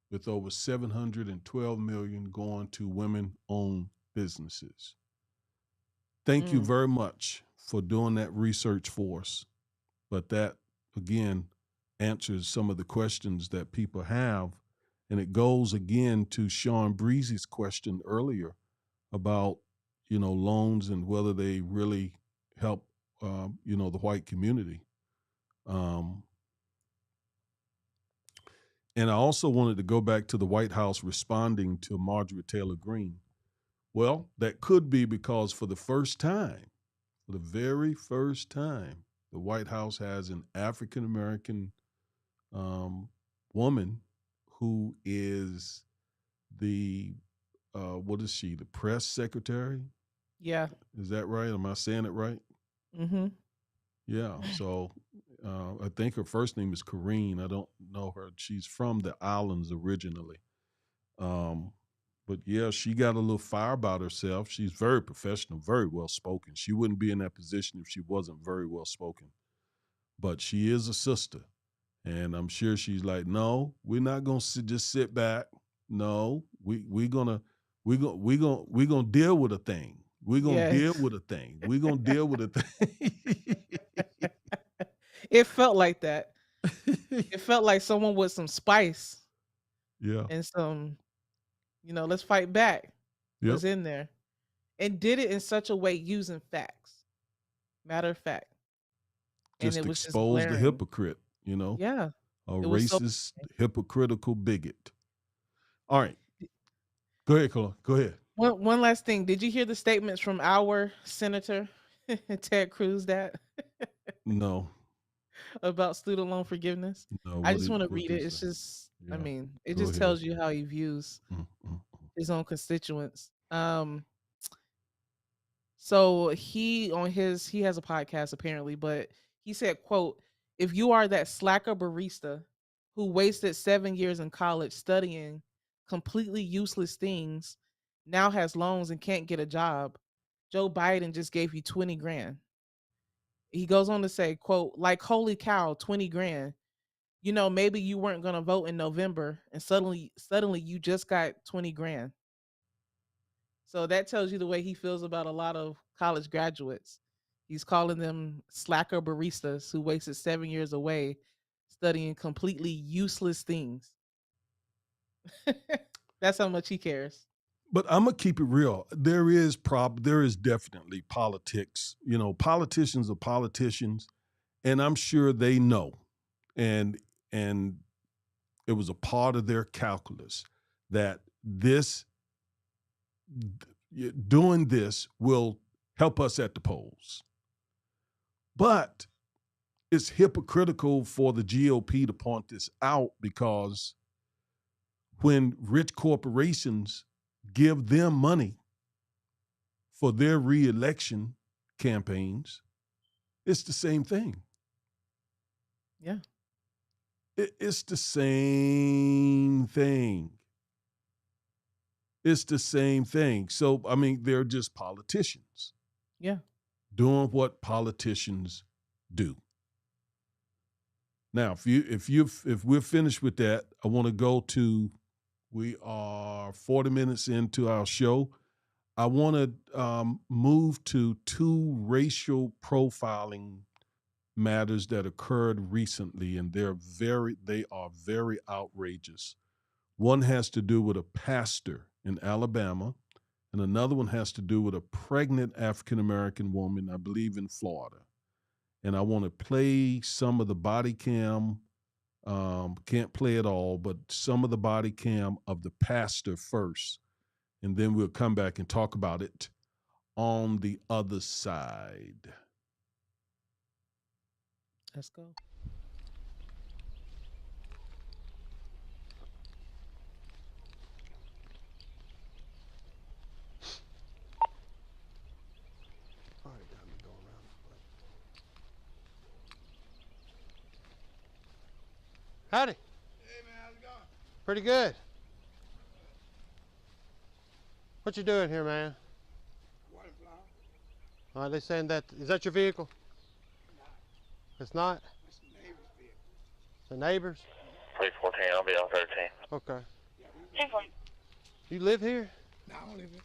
with over 712 million going to women-owned businesses. Thank you Mm. very much for doing that research for us. But that, again, answers some of the questions that people have. And it goes again to Sean Breezy's question earlier about, loans and whether they really help, the white community. Um, and I also wanted to go back to the White House responding to Marjorie Taylor Greene. Well, that could be because for the very first time, the White House has an African American woman who is the what is she? The press secretary? Yeah. Is that right? Am I saying it right? Mm-hmm. Yeah. So I think her first name is Karine. I don't know her. She's from the islands originally. But yeah, she got a little fire about herself. She's very professional, very well spoken. She wouldn't be in that position if she wasn't very well spoken. But she is a sister. And I'm sure she's like, no, we're not gonna just sit back. No, we're gonna deal with a thing. We're gonna deal Yes. with a thing. We're gonna deal with a thing. It felt like that. It felt like someone with some spice Yeah. and some, let's fight back Yep. was in there. And did it in such a way using facts. Matter of fact. And Just it was just expose the glaring. hypocrite, Yeah. a It was so racist, hypocritical bigot. All right. Go ahead, Cole. Go ahead. one last thing. Did you hear the statements from our senator, Ted Cruz, that No. about student loan forgiveness? No. I just want to What read did it. he It's say? just, Yeah. it Go just ahead. tells you how he views Mm. his own constituents. So he has a podcast apparently, but he said, quote, if you are that slacker barista who wasted 7 years in college studying completely useless things, now has loans and can't get a job, Joe Biden just gave you 20 grand. He goes on to say, quote, like, holy cow, 20 grand. Maybe you weren't going to vote in November and suddenly you just got 20 grand. So that tells you the way he feels about a lot of college graduates. He's calling them slacker baristas who wasted 7 years away studying completely useless things. That's how much he cares. But I'm gonna keep it real. There is definitely politics. Politicians are politicians, and I'm sure they know. And it was a part of their calculus that doing this will help us at the polls. But it's hypocritical for the GOP to point this out, because when rich corporations give them money for their reelection campaigns, it's the same thing. Yeah. It's the same thing. It's the same thing. So, I mean, they're just politicians. Yeah. Doing what politicians do. Now, if we're finished with that, I want to go to, we are 40 minutes into our show. I want to move to two racial profiling matters that occurred recently, and they are very outrageous. One has to do with a pastor in Alabama, and another one has to do with a pregnant African-American woman, I believe in Florida. And I want to play some of the body cam, can't play it all, but some of the body cam of the pastor first. And then we'll come back and talk about it on the other side. Let's go. All right, time to go around. Howdy. Hey man, how's it going? Pretty good. What you doing here, man? Water flower. Are they saying that, is that your vehicle? It's not? It's the neighbor's vehicle. The neighbors? 314, I'll be on 13. Okay. Yeah, we, You live here? no, I don't live here.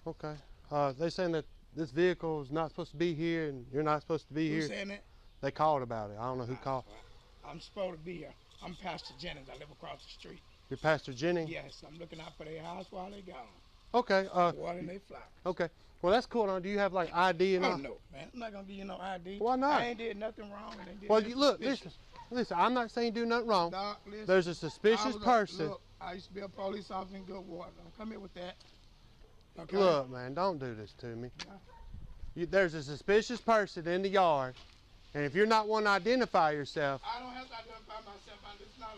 Okay. They saying that this vehicle is not supposed to be here and you're not supposed to be Who's here. saying that? They called about it. I don't know who called. I'm supposed to be here. I'm Pastor Jennings. I live across the street. You're Pastor Jennings? Yes, I'm looking out for their house while they gone. Okay. Watering their flowers. Okay. Well, that's cool. Now, do you have like ID and Oh all? no, man. I'm not gonna give you no ID. Why not? I ain't did nothing wrong. And they did Well, nothing you look, suspicious. listen. I'm not saying do nothing wrong. Dog, listen, There's a I suspicious was person. Look, I used to be a police officer in Goodwater. Don't come here with that. Okay? Look, man, don't do this to me. Yeah. There's a suspicious person in the yard, and if you're not one to identify yourself, I don't have to identify myself. It's not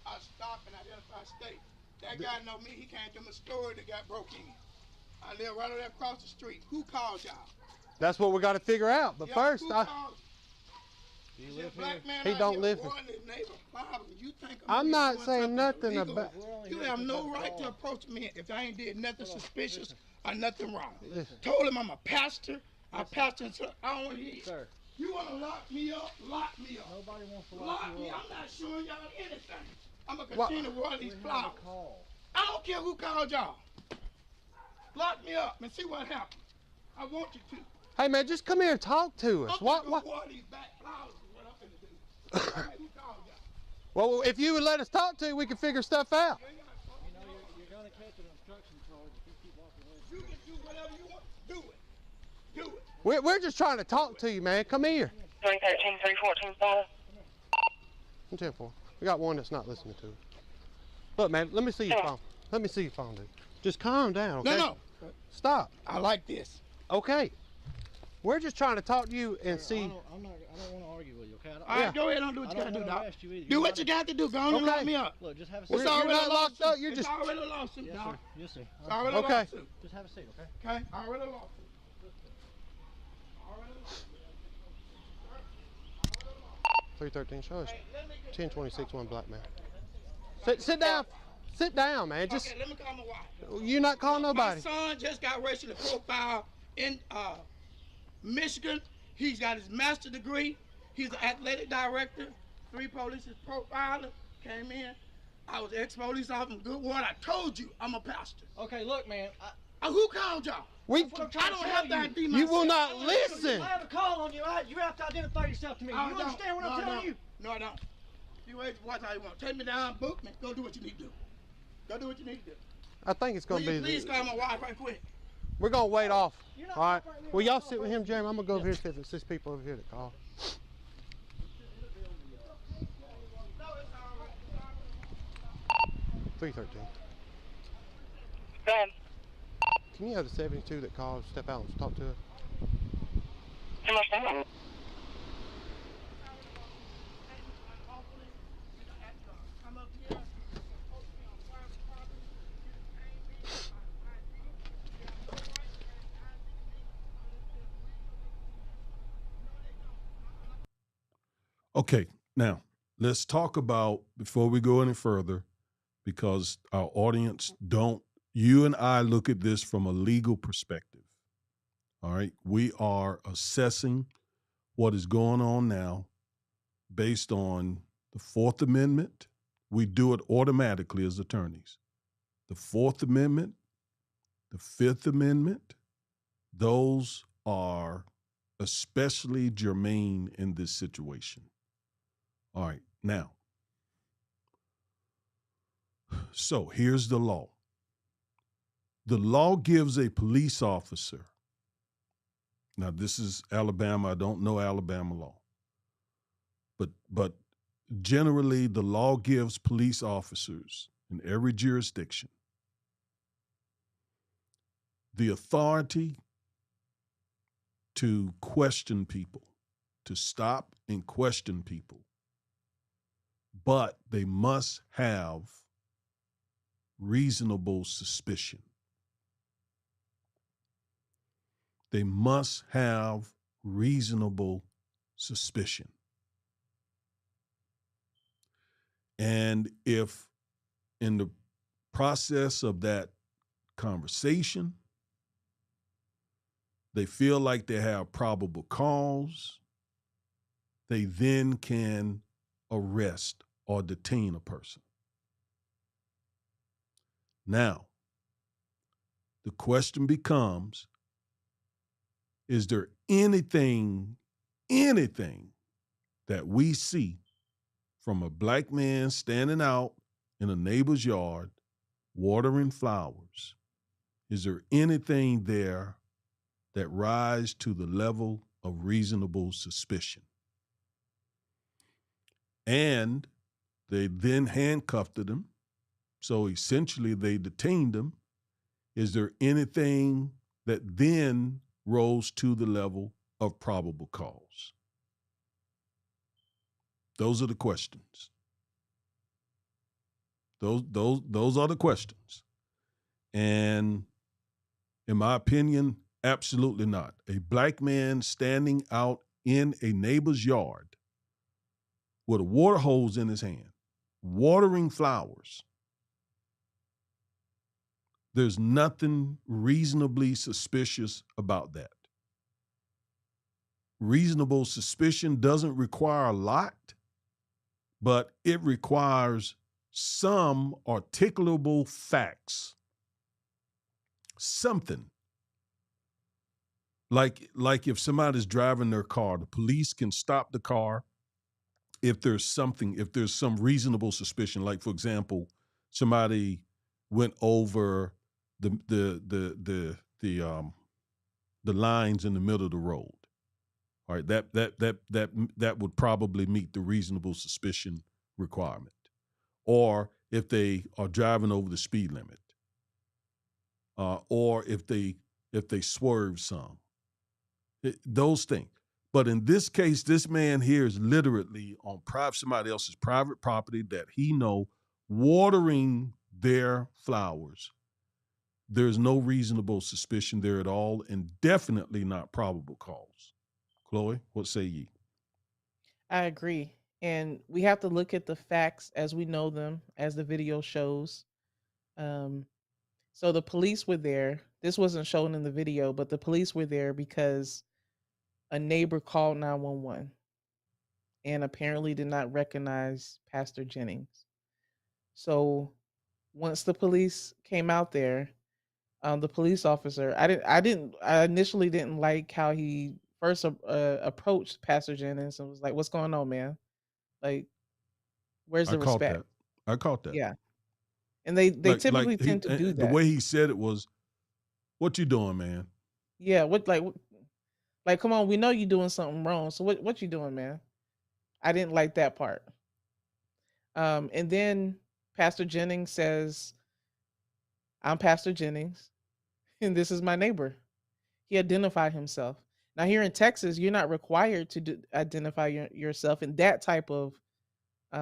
a stop and identify state. That guy know me. He came to my store that got broke in. I live right over there across the street. Who called y'all? that's what we got to figure out. But Yeah, first, who called? he There's a black man He out don't here live here. warning his neighbor problems. You think I'm not doing saying something nothing illegal? about. You have no right to approach me if I ain't did nothing suspicious or nothing wrong. Listen. Told him I'm a pastor. I pastor until I don't want to hear you. Sir, You want to lock me up? Lock me up. nobody wants to Lock lock me. you up. I'm not showing y'all anything. I'm gonna What? continue to water these We have flowers. a call. I don't care who called y'all. Lock me up and see what happens. I want you to. Hey, man, just come here and talk to us. I'm What? gonna go water these back flowers is what I'm finna do. Tell me who called y'all. Well, if you would let us talk to you, we can figure stuff out. You ain't gotta talk. You know you're going to catch an obstruction charge if you keep walking away. You can do whatever you want. Do it. Do it. We're just trying to talk to you, man. Come here. 313, 314, follow. I'm 10-4. We got one that's not listening to us. Look, man, let me see your phone. Let me see your phone, dude. Just calm down, okay? No. Stop. I like this. Okay. We're just trying to talk to you and see. I don't want to argue with you, okay? All right, go ahead and do what I you gotta don't do, want to dog. arrest you either. Do what you got to do. Go on and Okay. lock me up. Look, just have a seat. We're- It's already not a locked lawsuit. up, you're It's just- already a lawsuit, Yes, dog. sir. Yes, sir. It's already a Okay. lawsuit. Just have a seat, okay? Okay? Already a lawsuit. Already a lawsuit. 313. Show us. Hey, let me get- 1026 one black man. Sit down. Sit down, man. Just Okay, let me call my wife. you're not calling nobody. My son just got racially profiled in Michigan. He's got his master's degree. He's an athletic director. 3 police profiler came in. I was ex-police officer in Goodwater. I told you I'm a pastor. Okay, look, man. Who called y'all? We. That's what I'm trying I to don't tell have to you. ID You myself. will not I don't- listen. I have a call on you. You have to identify yourself to me. I You don't. understand what No, I'm I telling don't. you? No, I don't. You wait, watch how you want. Take me down, book me. Go do what you need to do. Go do what you need to do. I think it's Will gonna you be. please call my wife right quick? We're gonna wait off. You're not All right. operating Well, y'all on sit with him, Jeremy. I'm gonna go over here and see if it's 6 people over here that call. No, it's all right. 313. Go ahead. Can you have the 72 that called step out and talk to us? Too much time. Come up here. Okay, now let's talk about, before we go any further, because our audience don't, you and I look at this from a legal perspective. All right, we are assessing what is going on now based on the Fourth Amendment. We do it automatically as attorneys. The Fourth Amendment, the Fifth Amendment, those are especially germane in this situation. All right, now, so here's the law. The law gives a police officer, now this is Alabama, I don't know Alabama law, but generally the law gives police officers in every jurisdiction the authority to question people, to stop and question people. But they must have reasonable suspicion. They must have reasonable suspicion. And if in the process of that conversation, they feel like they have probable cause, they then can arrest or detain a person. Now, the question becomes, is there anything that we see from a black man standing out in a neighbor's yard watering flowers? Is there anything there that rise to the level of reasonable suspicion? And they then handcuffed him. So essentially they detained him. Is there anything that then rose to the level of probable cause? Those are the questions. Those are the questions. And in my opinion, absolutely not. A black man standing out in a neighbor's yard with a water hose in his hand, watering flowers. There's nothing reasonably suspicious about that. Reasonable suspicion doesn't require a lot, but it requires some articulable facts. Something. Like if somebody's driving their car, the police can stop the car if there's some reasonable suspicion. Like, for example, somebody went over the lines in the middle of the road. All right, that would probably meet the reasonable suspicion requirement. Or if they are driving over the speed limit, or if they swerve some, those things. But in this case, this man here is literally on somebody else's private property that he know, watering their flowers. There's no reasonable suspicion there at all, and definitely not probable cause. Chloe, what say ye? I agree. And we have to look at the facts as we know them, as the video shows. So the police were there. This wasn't shown in the video, but the police were there because a neighbor called 911 and apparently did not recognize Pastor Jennings. So once the police came out there, the police officer, I initially didn't like how he first approached Pastor Jennings and was like, "What's going on, man? Like, where's the respect?" I caught that. Yeah, and they typically tend to do The that. way he said it was, "What you doing, man?" Yeah, like, come on, we know you're doing something wrong. So what you doing, man? I didn't like that part. And then Pastor Jennings says, "I'm Pastor Jennings, and this is my neighbor." He identified himself. Now here in Texas, you're not required to identify yourself in that type of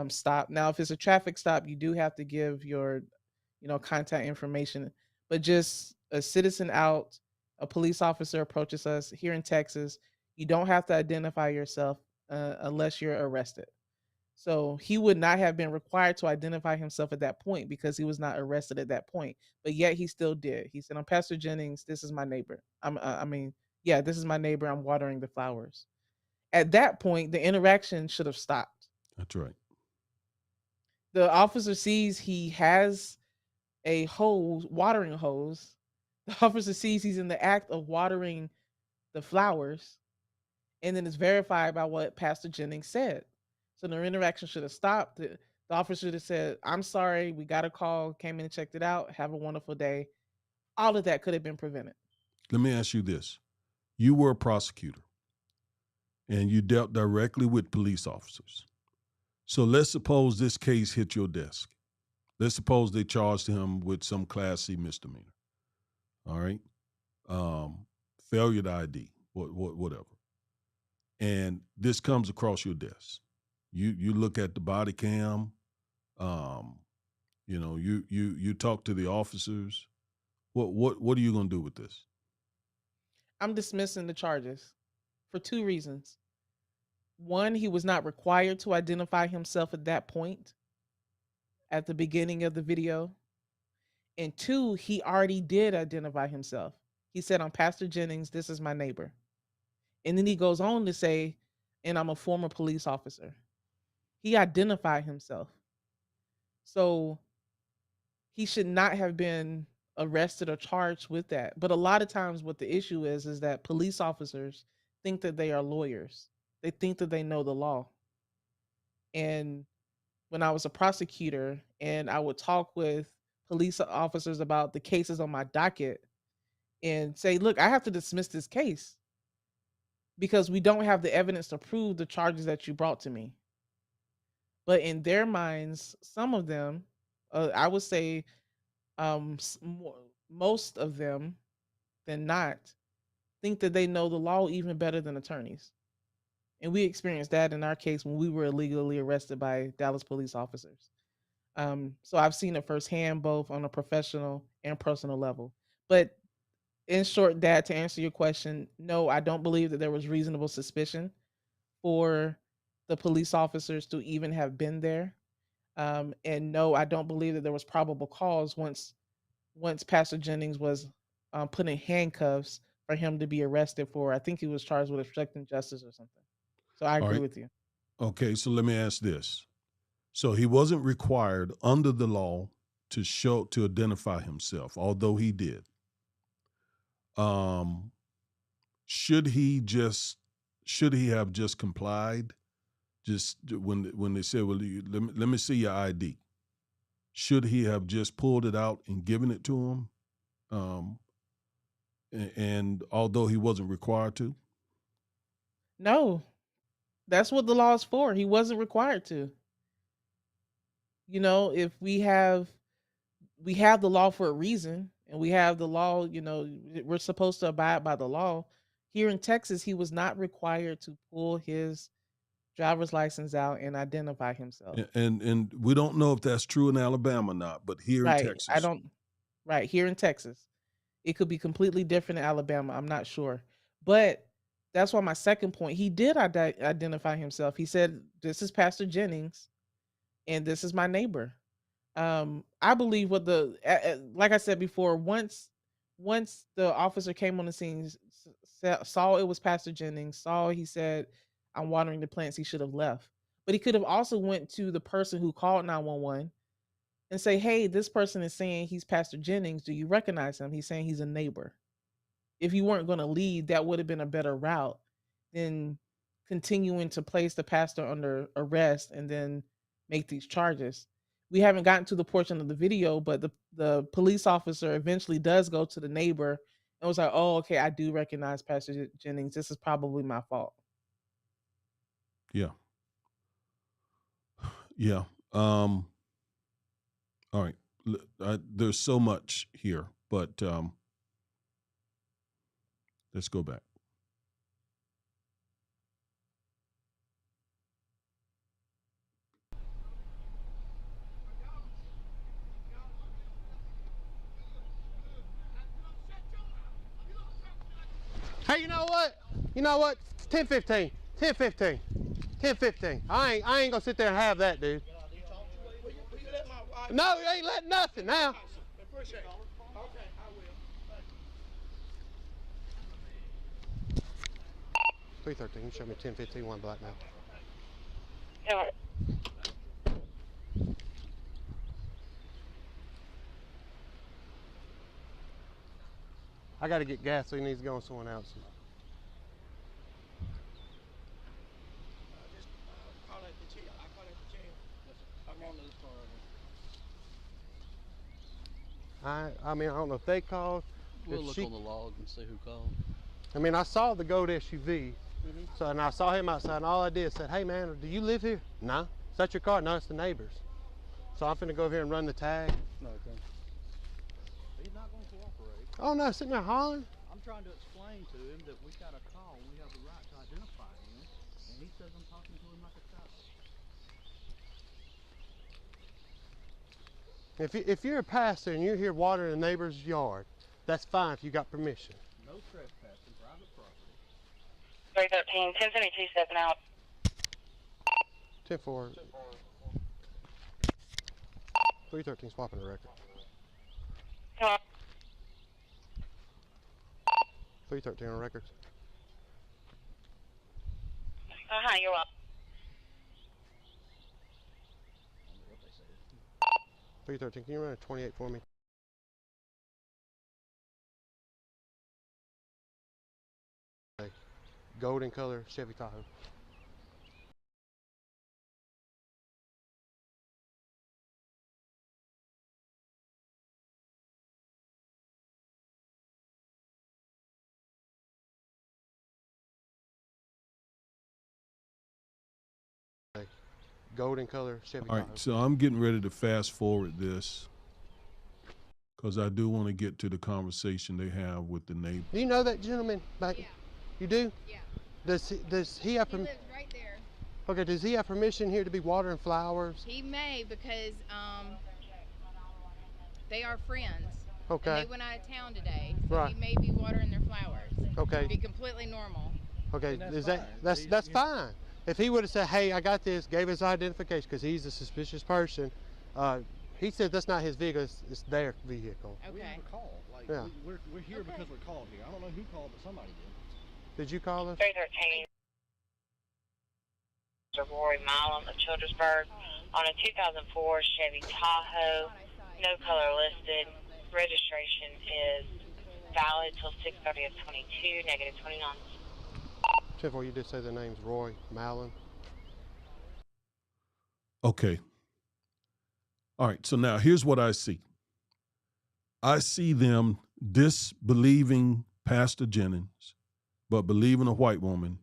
stop. Now, if it's a traffic stop, you do have to give your, contact information. But just a citizen out, a police officer approaches us here in Texas, you don't have to identify yourself unless you're arrested. So he would not have been required to identify himself at that point because he was not arrested at that point. But yet he still did. He said, "I'm Pastor Jennings. This is my neighbor. This is my neighbor. I'm watering the flowers." At that point, the interaction should have stopped. That's right. The officer sees he has a watering hose. The officer sees he's in the act of watering the flowers, and then it's verified by what Pastor Jennings said. So the interaction should have stopped. The officer should have said, "I'm sorry, we got a call, came in and checked it out. Have a wonderful day." All of that could have been prevented. Let me ask you this. You were a prosecutor and you dealt directly with police officers. So let's suppose this case hit your desk. Let's suppose they charged him with some Class C misdemeanor. All right. Failure to ID, whatever. And this comes across your desk. You look at the body cam, you talk to the officers. What are you going to do with this? I'm dismissing the charges for two reasons. One, he was not required to identify himself at that point at the beginning of the video. And two, he already did identify himself. He said, "I'm Pastor Jennings. This is my neighbor." And then he goes on to say, and I'm a former police officer. He identified himself. So he should not have been arrested or charged with that. But a lot of times what the issue is that police officers think that they are lawyers. They think that they know the law. And when I was a prosecutor and I would talk with police officers about the cases on my docket and say, look, I have to dismiss this case because we don't have the evidence to prove the charges that you brought to me. But in their minds, some of them, I would say most of them than not, think that they know the law even better than attorneys. And we experienced that in our case when we were illegally arrested by Dallas police officers. So I've seen it firsthand, both on a professional and personal level. But in short, Dad, to answer your question, no, I don't believe that there was reasonable suspicion for the police officers to even have been there. And no, I don't believe that there was probable cause once Pastor Jennings was put in handcuffs for him to be arrested for. I think he was charged with obstructing justice or something. So I All agree right. with you. Okay, so let me ask this. So he wasn't required under the law to identify himself, although he did. Should he have just complied? Just when they said, well, let me see your ID. Should he have just pulled it out and given it to him? And although he wasn't required to? No, that's what the law is for. He wasn't required to. You know, if we have the law for a reason, and we have the law, you know, we're supposed to abide by the law. Here in Texas, he was not required to pull his driver's license out and identify himself. And we don't know if that's true in Alabama or not, but here in Right. Texas. Right. Here in Texas. It could be completely different in Alabama. I'm not sure. But that's why my second point, he did identify himself. He said, this is Pastor Jennings and this is my neighbor. I believe what like I said before, once the officer came on the scene, saw it was Pastor Jennings, he said, I'm watering the plants, he should have left. But he could have also went to the person who called 911 and say, hey, this person is saying he's Pastor Jennings. Do you recognize him? He's saying he's a neighbor. If you weren't going to leave, that would have been a better route than continuing to place the pastor under arrest and then make these charges. We haven't gotten to the portion of the video, but the police officer eventually does go to the neighbor and was like, oh, okay, I do recognize Pastor Jennings. This is probably my fault. Yeah. Yeah. All right. There's so much here, but let's go back. Hey, you know what? 10-15. 10-15. 10-15. I ain't gonna sit there and have that, dude. Will you let my wife? No, you ain't letting nothing now. Appreciate it. Okay, I will. 313. Show me 10-15. One black now. Yeah. I gotta get gas, so he needs to go on someone else. Call at the chair. I call at the chair. I'm on this car. I mean, I don't know if they called. We'll if look she- on the log and see who called. I mean, I saw the goat SUV, so and I saw him outside, and all I did said, "Hey, man, do you live here?" No. Is that your car? No, it's the neighbor's. So I'm finna go over here and run the tag. Okay. He's not going to cooperate. Oh no, sitting there hollering. I'm trying to explain to him that we got a call. We have the right to identify him, and he says I'm talking to him like a child. If you're a pastor and you're here watering a neighbor's yard, that's fine if you got permission. No trespassing private property. 313, 1072 stepping out. 10-4. 313 swapping the record. Come on. 313 on records. You're welcome. 313, can you run a 28 for me? Okay. Golden color Chevy Tahoe. Okay. Golden color Chevy All Tahoe. right, so I'm getting ready to fast forward this because I do want to get to the conversation they have with the neighbor. Do you know that gentleman back? Yeah. You do? Yeah. Does he have He permission? lives right there. Okay, does he have permission here to be watering flowers? He may because they are friends. Okay. And they went out of town today, so Right. he may be watering their flowers. Okay. Be completely normal. Okay, And that's is fine. that's fine. If he would have said, "Hey, I got this," gave his identification because he's a suspicious person, he said that's not his vehicle; it's their vehicle. We Okay. have a call. Like, Yeah. we're here Okay. because we're called here. I don't know who called, but somebody did. Did you call us? 313. Rory Milam of Childersburg on a 2004 Chevy Tahoe. No color listed. Registration is valid till 6:30 of 22, negative 29. 10-4, you did say the name's Roy Mallon. Okay. All right, so now here's what I see. I see them disbelieving Pastor Jennings, but believing a white woman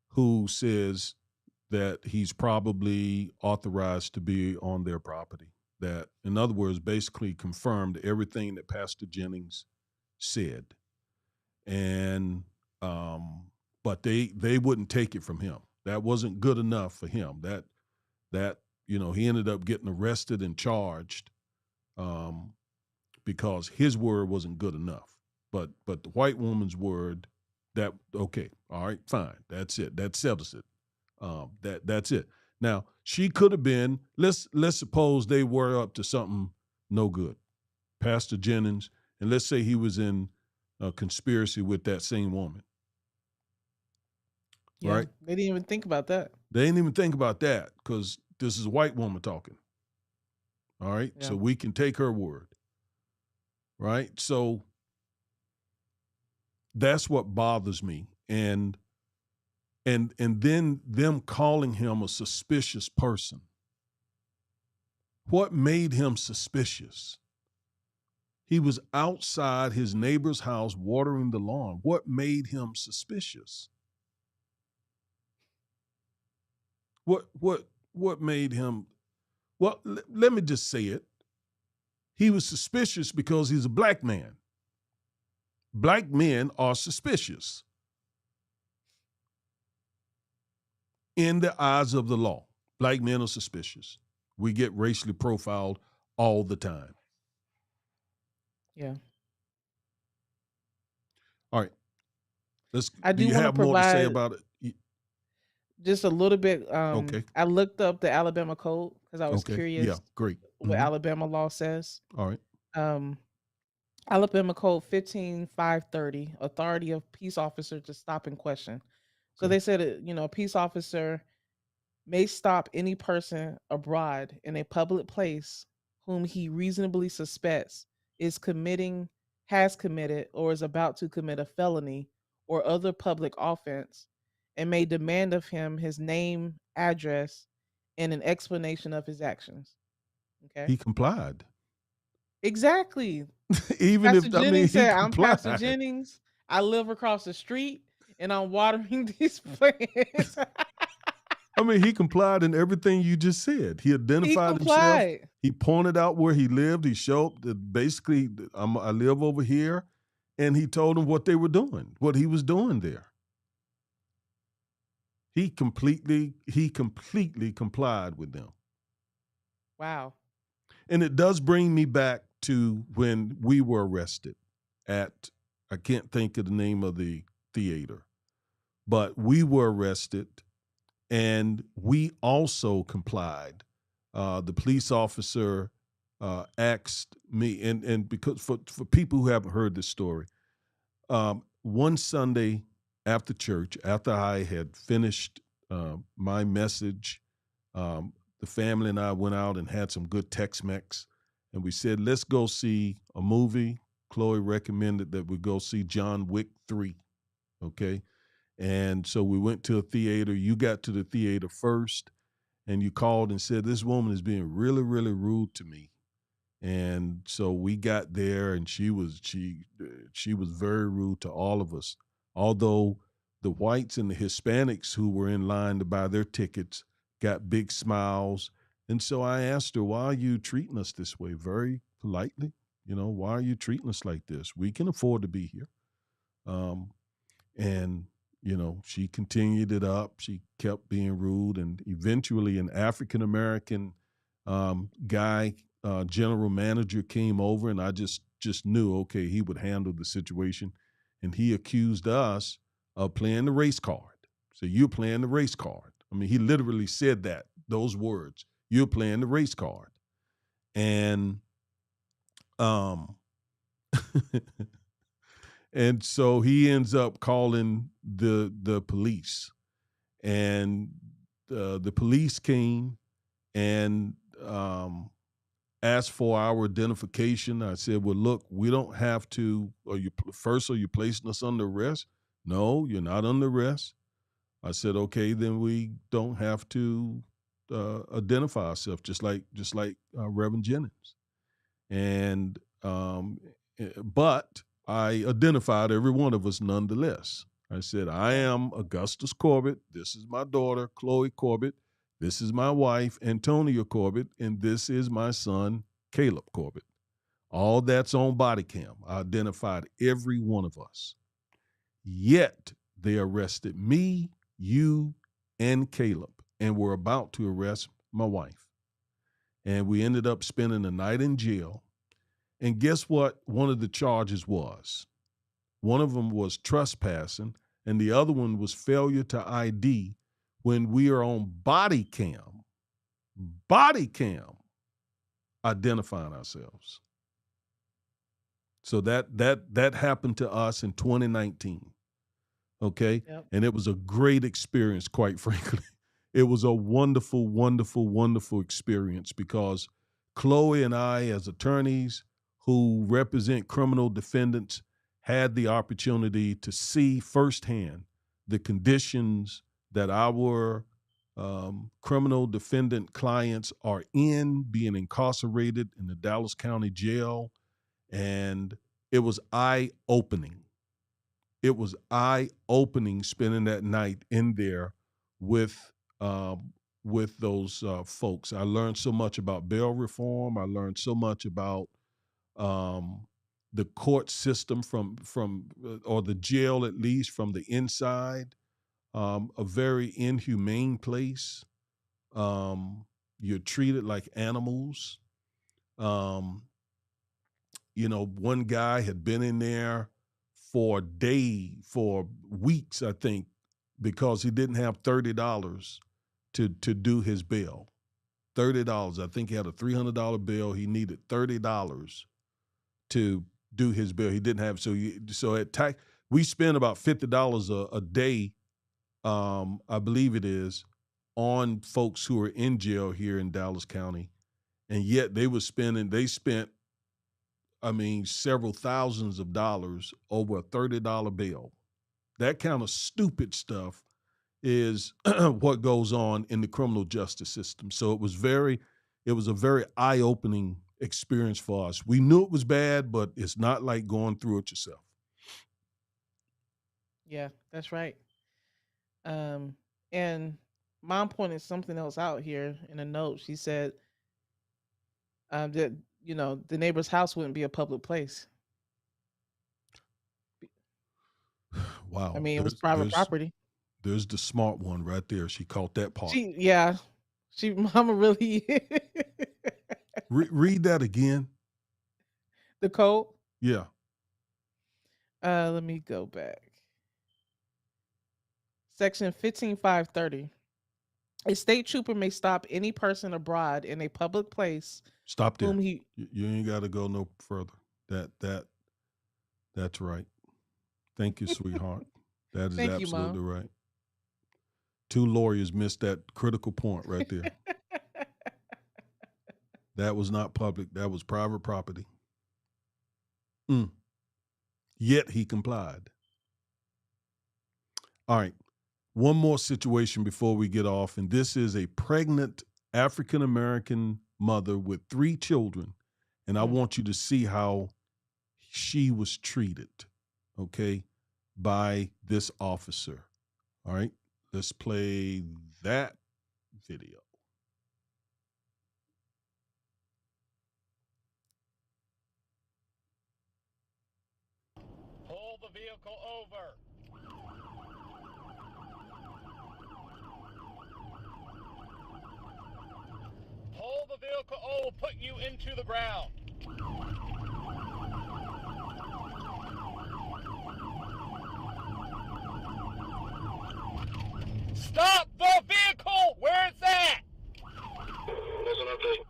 who says that he's probably authorized to be on their property. That, in other words, basically confirmed everything that Pastor Jennings said. And but they wouldn't take it from him. That wasn't good enough for him. That he ended up getting arrested and charged because his word wasn't good enough. But the white woman's word, that okay, all right, fine, that's it. That settles it. That's it. Now, she could have been, let's suppose they were up to something no good. Pastor Jennings, and let's say he was in a conspiracy with that same woman. Yeah, Right? they didn't even think about that. They didn't even think about that because this is a white woman talking. All right? Yeah. So we can take her word. Right? So that's what bothers me. And then them calling him a suspicious person. What made him suspicious? He was outside his neighbor's house watering the lawn. What made him suspicious? What made him? Well, let me just say it. He was suspicious because he's a black man. Black men are suspicious in the eyes of the law. Black men are suspicious. We get racially profiled all the time. Yeah. All right. I do do you wanna have more to say provide- about it? Just a little bit. Okay. I looked up the Alabama code because I was Okay. curious Yeah, great. what Mhm. Alabama law says. All right. Alabama code 15530, authority of peace officer to stop and question. So Okay. they said, a peace officer may stop any person abroad in a public place whom he reasonably suspects has committed, or is about to commit a felony or other public offense, and may demand of him his name, address, and an explanation of his actions. Okay. He complied. Exactly. Even Pastor if, I mean, Jennings he said, "I'm complied. Pastor Jennings. I live across the street, and I'm watering these plants." I mean, he complied in everything you just said. He He identified himself. complied. He pointed out where he lived. He showed that basically, I live over here, and he told them what they were doing, what he was doing there. He completely complied with them. Wow. And it does bring me back to when we were arrested at, I can't think of the name of the theater, but we were arrested and we also complied. The police officer asked me, and because for people who haven't heard this story, one Sunday after church, after I had finished my message. The family and I went out and had some good Tex-Mex, and we said, let's go see a movie. Chloe recommended that we go see John Wick 3. Okay. And so we went to a theater. You got to the theater first, and you called and said, this woman is being really, really rude to me. And so we got there, and she was very rude to all of us. Although the whites and the Hispanics who were in line to buy their tickets got big smiles. And so I asked her, why are you treating us this way? Very politely, why are you treating us like this? We can afford to be here. And she continued it up. She kept being rude, and eventually an African-American guy, general manager, came over, and I just knew, okay, he would handle the situation. And he accused us of playing the race card. So you're playing the race card. I mean, he literally said those words, you're playing the race card. And and so he ends up calling the police, and the police came and asked for our identification. I said, well, look, we don't have to. Are you placing us under arrest? No, you're not under arrest. I said, okay, then we don't have to identify ourselves, just like Reverend Jennings. And but I identified every one of us nonetheless. I said, I am Augustus Corbett. This is my daughter, Chloe Corbett. This is my wife, Antonia Corbett. And this is my son, Caleb Corbett. All that's on body cam. I identified every one of us. Yet they arrested me, you, and Caleb, and were about to arrest my wife. And we ended up spending the night in jail. And guess what one of the charges was? One of them was trespassing, and the other one was failure to ID when we are on body cam identifying ourselves. So that happened to us in 2019. Okay. Yep. And it was a great experience, quite frankly. It was a wonderful, wonderful, wonderful experience, because Chloe and I, as attorneys who represent criminal defendants, had the opportunity to see firsthand the conditions that our criminal defendant clients are in, being incarcerated in the Dallas County Jail. And it was eye-opening. It was eye-opening spending that night in there with those folks. I learned so much about bail reform. I learned so much about the court system from or the jail, at least from the inside. A very inhumane place. You're treated like animals. One guy had been in there for weeks, I think, because he didn't have $30 to do his bail. $30. I think he had a $300 bill. He needed $30 to do his bail. He didn't have, we spend about $50 a day, I believe it is, on folks who are in jail here in Dallas County. And yet they spent several thousands of dollars over a $30 bill. That kind of stupid stuff is what goes on in the criminal justice system. So it was a very eye-opening experience for us. We knew it was bad, but it's not like going through it yourself. Yeah, that's right. And Mom pointed something else out here in a note. She said that, the neighbor's house wouldn't be a public place. Wow. I mean, it was private property. There's the smart one right there. She caught that part. Mama really. Read that again. The code? Yeah. Let me go back. Section 15530. A state trooper may stop any person abroad in a public place. Stop there. You ain't got to go no further. That's right. Thank you, sweetheart. That is absolutely right. Two lawyers missed that critical point right there. That was not public. That was private property. Yet he complied. All right. One more situation before we get off. And this is a pregnant African-American mother with 3 children. And I want you to see how she was treated, okay, by this officer. All right. Let's play that video. Pull the vehicle over. Pull the vehicle over, put you into the ground. Stop the vehicle where it's at. There's an update.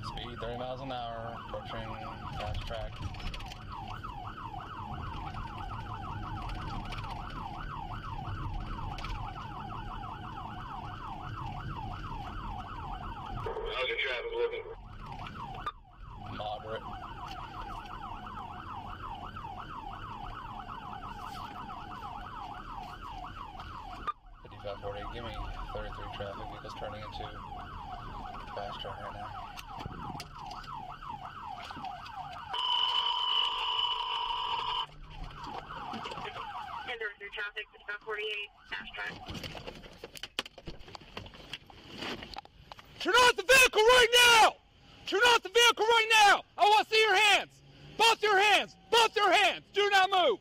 Speed 30 miles an hour, approaching fast track. How's your traffic looking? Moderate. Give me 33 traffic vehicles turning into fast track right now. Traffic, 48, fast track. Turn off the vehicle right now! Turn off the vehicle right now! I want to see your hands! Both your hands! Both your hands! Do not move!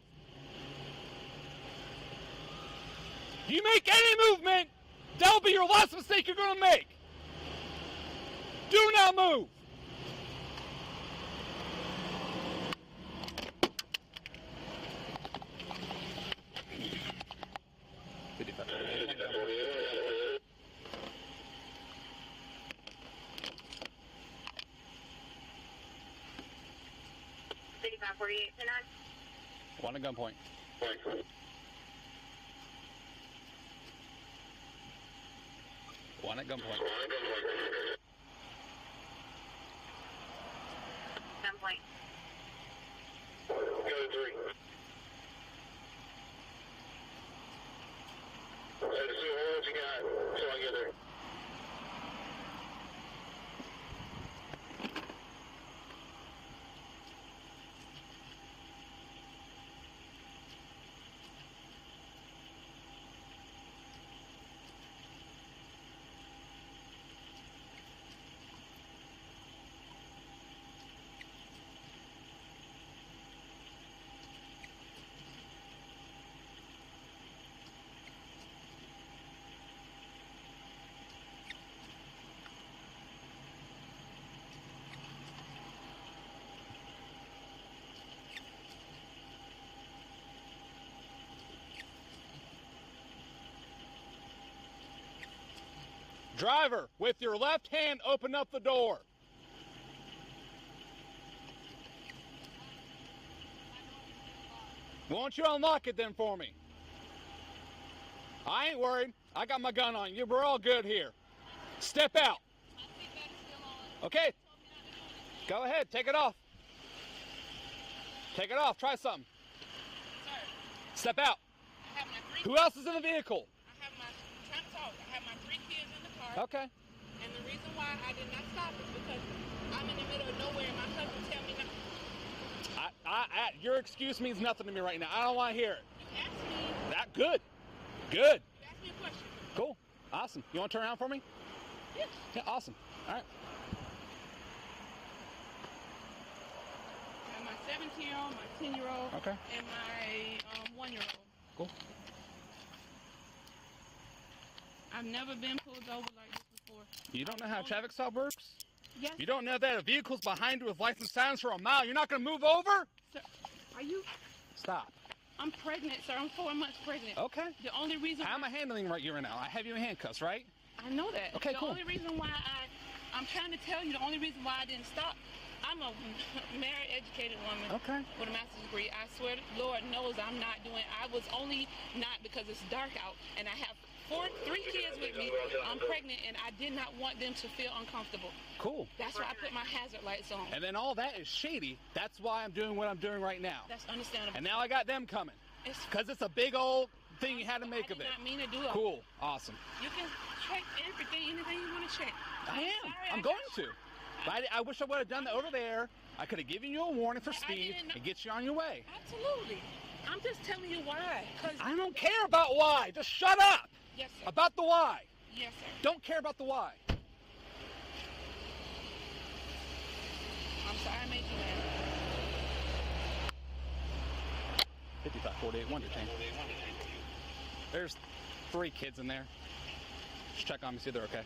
You make any movement, that'll be your last mistake you're going to make. Do not move. One at gunpoint. One at gunpoint. Gunpoint. Go to 3. Let's see what you got till I get there. Driver, with your left hand, open up the door. Won't you unlock it then for me? I ain't worried. I got my gun on you. We're all good here. Step out. Okay. Go ahead. Take it off. Take it off. Try something. Step out. Who else is in the vehicle? I have my 3 kids in the car. Okay. And the reason why I did not stop is because I'm in the middle of nowhere and my husband tell me not. Your excuse means nothing to me right now. I don't want to hear it. You asked me. That good. Good. You asked me a question. Cool. Awesome. You want to turn around for me? Yeah. Yeah, awesome. All right. I have my 17-year-old, my 10-year-old, Okay. and my 1-year-old. Cool. I've never been pulled over like this before. You don't know how traffic stop works? Yes. You don't know that a vehicle's behind you with license silence for a mile. You're not going to move over? Sir, are you? Stop. I'm pregnant, sir. I'm 4 months pregnant. Okay. The only reason How am I handling right here now? I have you in handcuffs, right? I know that. Okay, the cool. only reason why I'm trying to tell you the only reason why I didn't stop I'm a married, educated woman. Okay. With a master's degree. I swear, Lord knows I'm not doing. I was only not because it's dark out, and I have three kids with me. I'm pregnant, and I did not want them to feel uncomfortable. Cool. That's why I put my hazard lights on. And then all that is shady. That's why I'm doing what I'm doing right now. That's understandable. And now I got them coming. Because it's a big old thing you had to make of it. I did not mean to do it. Cool. Awesome. You can check everything, anything you want to check. I am. I'm going to. But I wish I would have done that over there. I could have given you a warning for speed and get you on your way. Absolutely. I'm just telling you why. I don't care about why. Just shut up. Yes, sir. About the why. Yes, sir. Don't care about the why. I'm sorry I made you mad. 5548 Wonder Tank. There's 3 kids in there. Just check on me, see if they're okay.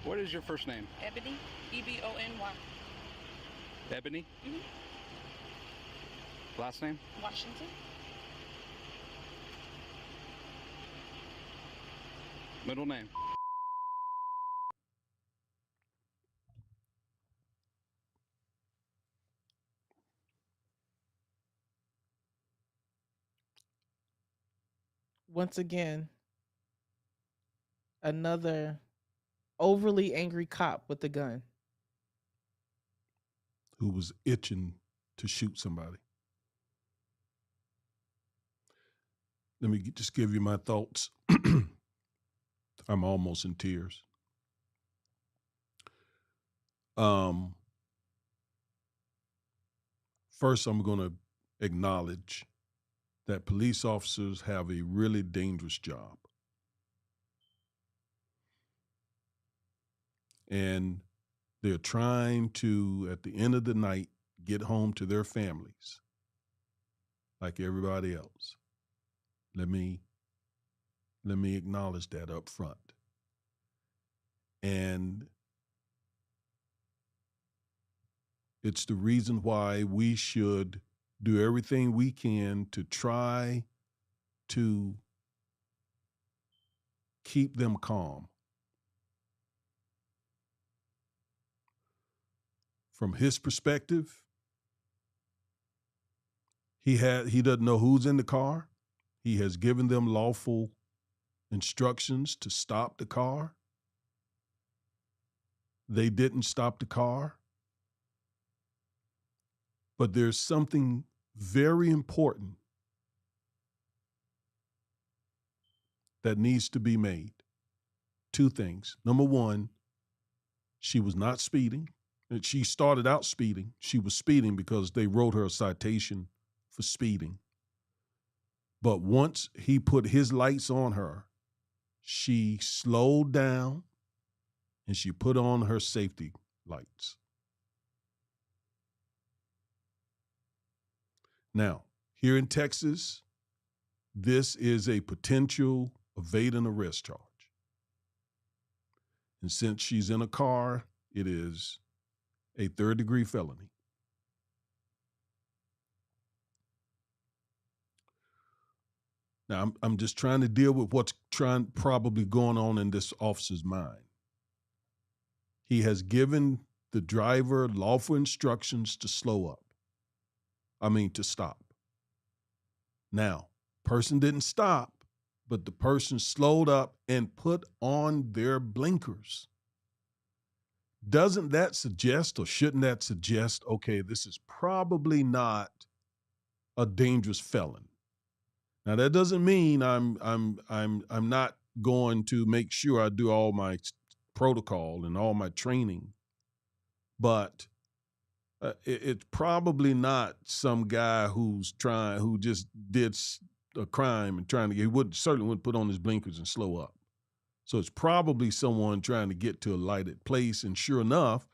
What is your first name? Ebony, E-B-O-N-Y. Ebony? Mm-hmm. Last name? Washington. Middle name? Once again, another overly angry cop with a gun. Who was itching to shoot somebody. Let me just give you my thoughts. I'm almost in tears. First, I'm going to acknowledge that police officers have a really dangerous job. And they're trying to, at the end of the night, get home to their families like everybody else. Let me acknowledge that up front. And it's the reason why we should do everything we can to try to keep them calm. From his perspective, he doesn't know who's in the car. He has given them lawful instructions to stop the car. They didn't stop the car. But there's something very important that needs to be made. 2 things. Number 1, she was not speeding. She started out speeding. She was speeding because they wrote her a citation for speeding. But once he put his lights on her, she slowed down and she put on her safety lights. Now, here in Texas, this is a potential evade and arrest charge. And since she's in a car, it is a 3rd-degree felony. Now, I'm just trying to deal with what's probably going on in this officer's mind. He has given the driver lawful instructions to to stop. Now, person didn't stop, but the person slowed up and put on their blinkers. Doesn't that suggest, or shouldn't that suggest, okay, this is probably not a dangerous felon? Now that doesn't mean I'm not going to make sure I do all my protocol and all my training, but it's probably not some guy who just did a crime and certainly wouldn't put on his blinkers and slow up. So it's probably someone trying to get to a lighted place. And sure enough,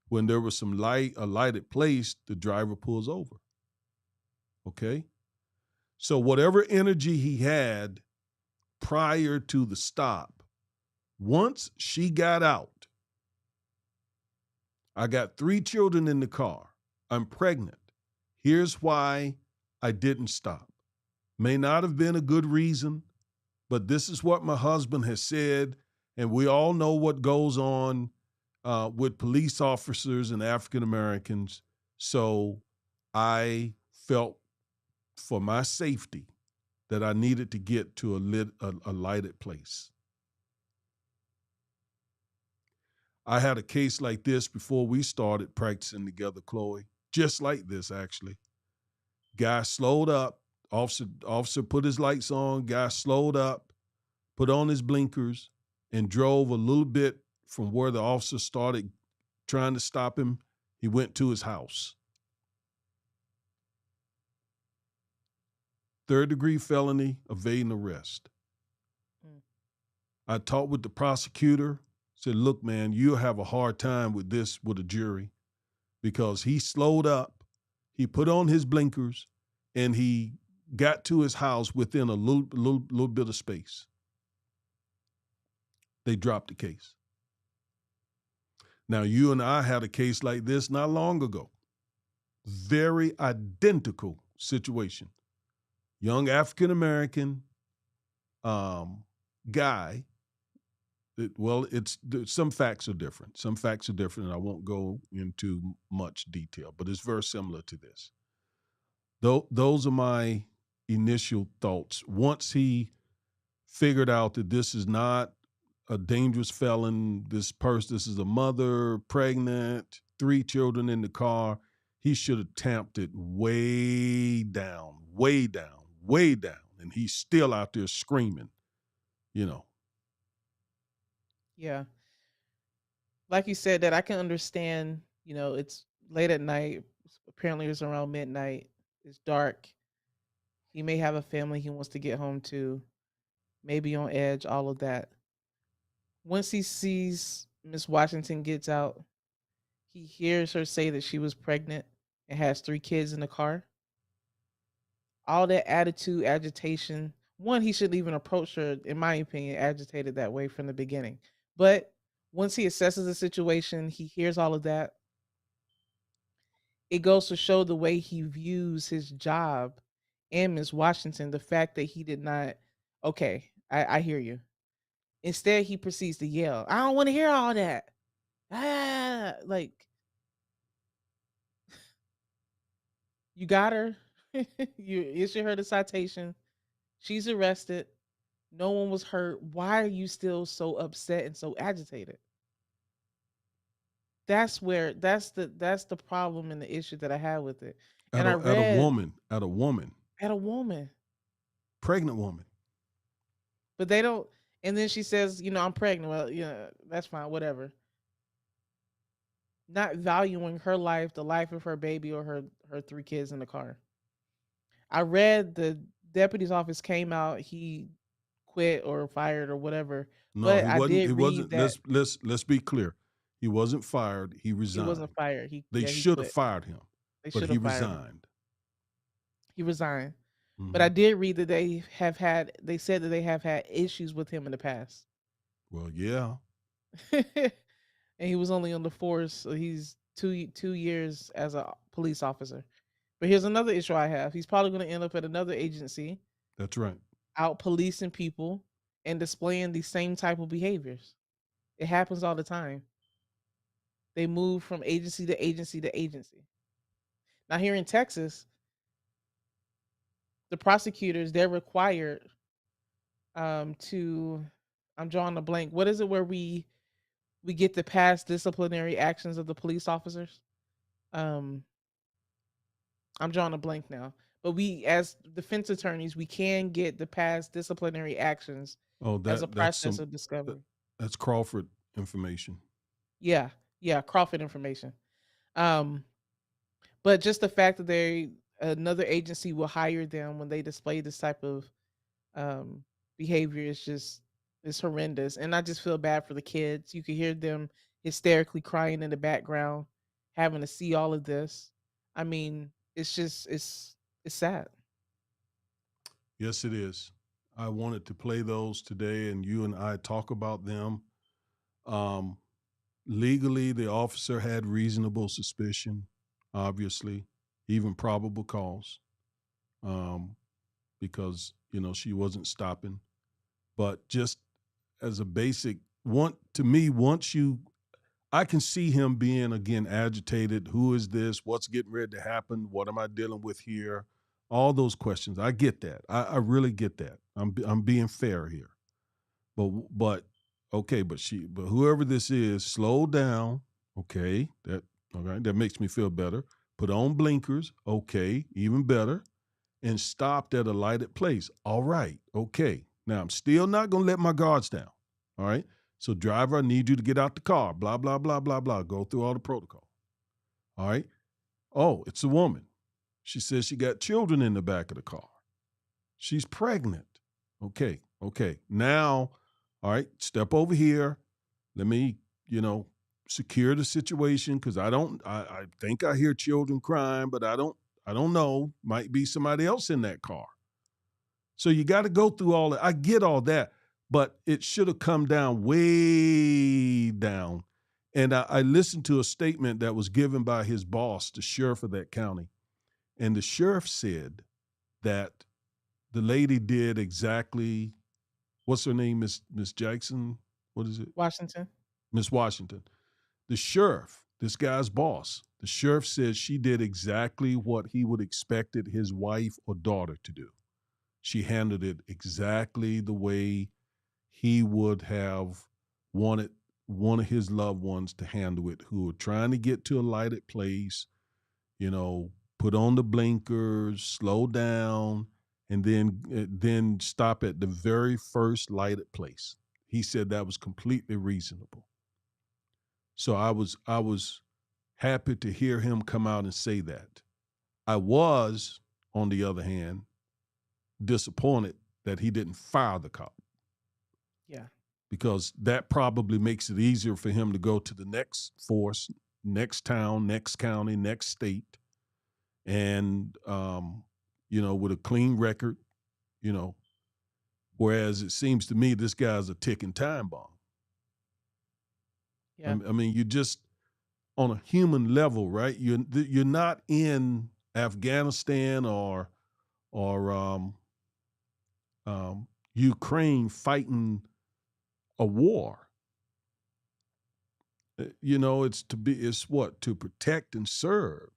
when there was a lighted place, the driver pulls over. Okay? So whatever energy he had prior to the stop, once she got out, I got 3 children in the car. I'm pregnant. Here's why I didn't stop. May not have been a good reason, but this is what my husband has said, and we all know what goes on with police officers and African Americans. So I felt for my safety that I needed to get to a lighted place. I had a case like this before we started practicing together, Chloe. Just like this, actually. Guy slowed up. Officer put his lights on. Guy slowed up, put on his blinkers, and drove a little bit from where the officer started trying to stop him. He went to his house. 3rd-degree felony, evading arrest. I talked with the prosecutor, said, look, man, you'll have a hard time with this with a jury because he slowed up, he put on his blinkers, and he got to his house within a little bit of space. They dropped the case. Now, you and I had a case like this not long ago. Very identical situation. Young African-American guy. Some facts are different. Some facts are different, and I won't go into much detail, but it's very similar to this. Those are my initial thoughts. Once he figured out that this is not a dangerous felon, this is a mother, pregnant, 3 children in the car, he should have tamped it way down, way down, way down. And he's still out there screaming, you know. Yeah. Like you said, that I can understand, you know, it's late at night. Apparently it's around midnight. It's dark. He may have a family he wants to get home to, maybe on edge, all of that. Once he sees Miss Washington gets out, he hears her say that she was pregnant and has 3 kids in the car. All that attitude, agitation. One, he shouldn't even approach her, in my opinion, agitated that way from the beginning. But once he assesses the situation, he hears all of that. It goes to show the way he views his job and Miss Washington, the fact that he did not, okay, I hear you. Instead, he proceeds to yell, I don't want to hear all that. Like, you got her. You issue her the citation. She's arrested. No one was hurt. Why are you still so upset and so agitated? That's the problem and the issue that I have with it. And At a woman, pregnant woman. But they don't. And then she says, you know, I'm pregnant. Well, yeah, that's fine, whatever. Not valuing her life, the life of her baby, or her 3 kids in the car. I read the deputy's office came out, he quit or fired or whatever. No, but he wasn't. Let's be clear. He wasn't fired. He resigned. He wasn't fired. They should have fired him, but he resigned. He resigned. Mm-hmm. But I did read that they said that they have had issues with him in the past. Well, yeah. And he was only on the force. So he's 2 years as a police officer. But here's another issue I have. He's probably going to end up at another agency. That's right. Out policing people and displaying the same type of behaviors. It happens all the time. They move from agency to agency to agency. Now here in Texas, the prosecutors, they're required to, I'm drawing a blank. What is it where we get the past disciplinary actions of the police officers? I'm drawing a blank now. But we, as defense attorneys, we can get the past disciplinary actions as a process of discovery. That's Crawford information. Yeah, Crawford information. But just the fact that another agency will hire them when they display this type of behavior is horrendous. And I just feel bad for the kids. You can hear them hysterically crying in the background, having to see all of this. I mean, it's sad. Yes, it is. I wanted to play those today, and you and I talk about them. Legally, the officer had reasonable suspicion, obviously, even probable cause. because, you know, she wasn't stopping. But just as a basic, I can see him being, again, agitated. Who is this? What's getting ready to happen? What am I dealing with here? All those questions. I get that. I really get that. I'm being fair here. But whoever this is, slow down. Okay. That makes me feel better. Put on blinkers. Okay. Even better. And stopped at a lighted place. All right. Okay. Now I'm still not going to let my guards down. All right. So driver, I need you to get out the car. Blah, blah, blah, blah, blah. Go through all the protocol. All right. Oh, it's a woman. She says she got children in the back of the car. She's pregnant. Okay. Now, all right, step over here. Let me, secure the situation, because I think I hear children crying, but I don't know. Might be somebody else in that car. So you got to go through all that. I get all that, but it should have come down way down. And I listened to a statement that was given by his boss, the sheriff of that county. And the sheriff said that the lady did exactly, what's her name, Miss Jackson? What is it? Washington. Miss Washington. The sheriff, this guy's boss, the sheriff said she did exactly what he would expected his wife or daughter to do. She handled it exactly the way he would have wanted one of his loved ones to handle it, who were trying to get to a lighted place, put on the blinkers, slow down, and then stop at the very first lighted place. He said that was completely reasonable. So I was happy to hear him come out and say that. I was, on the other hand, disappointed that he didn't fire the cop. Yeah. Because that probably makes it easier for him to go to the next force, next town, next county, next state, and, with a clean record, whereas it seems to me this guy's a ticking time bomb. Yeah. I mean, you just, on a human level, right? You're not in Afghanistan or Ukraine fighting a war. It's what? To protect and serve.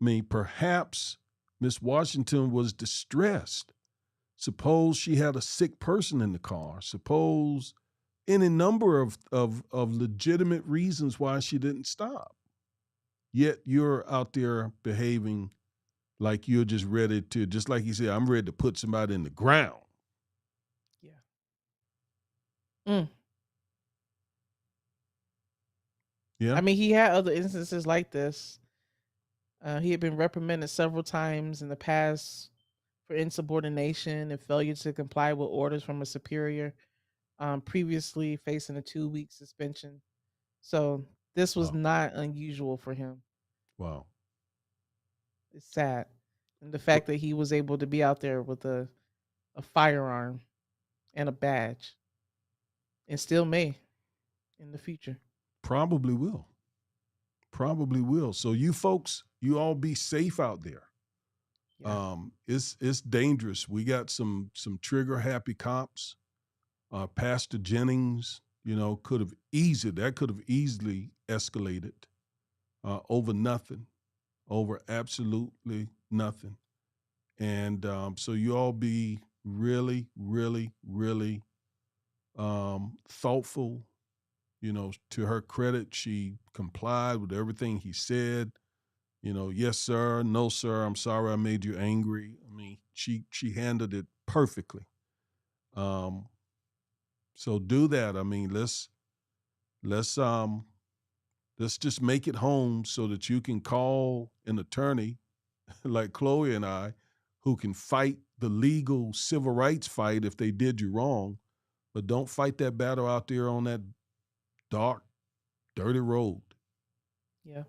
I mean, perhaps Miss Washington was distressed. Suppose she had a sick person in the car. Suppose any number of legitimate reasons why she didn't stop. Yet you're out there behaving like you're just ready to, just like he said, I'm ready to put somebody in the ground. Yeah. Yeah. I mean, he had other instances like this. He had been reprimanded several times in the past for insubordination and failure to comply with orders from a superior, previously facing a 2-week suspension. So this was not unusual for him. Wow. It's sad. And the fact that he was able to be out there with a firearm and a badge, and still may in the future. Probably will. So you folks, you all be safe out there. Yeah. It's dangerous. We got some trigger happy cops. Pastor Jennings, could have easily escalated over nothing, over absolutely nothing. And so you all be really, really, really thoughtful. To her credit, she complied with everything he said. Yes, sir. No, sir. I'm sorry I made you angry. I mean, she handled it perfectly. So do that. I mean, let's just make it home so that you can call an attorney like Chloe and I, who can fight the legal civil rights fight if they did you wrong, but don't fight that battle out there on that dark, dirty road. Yeah.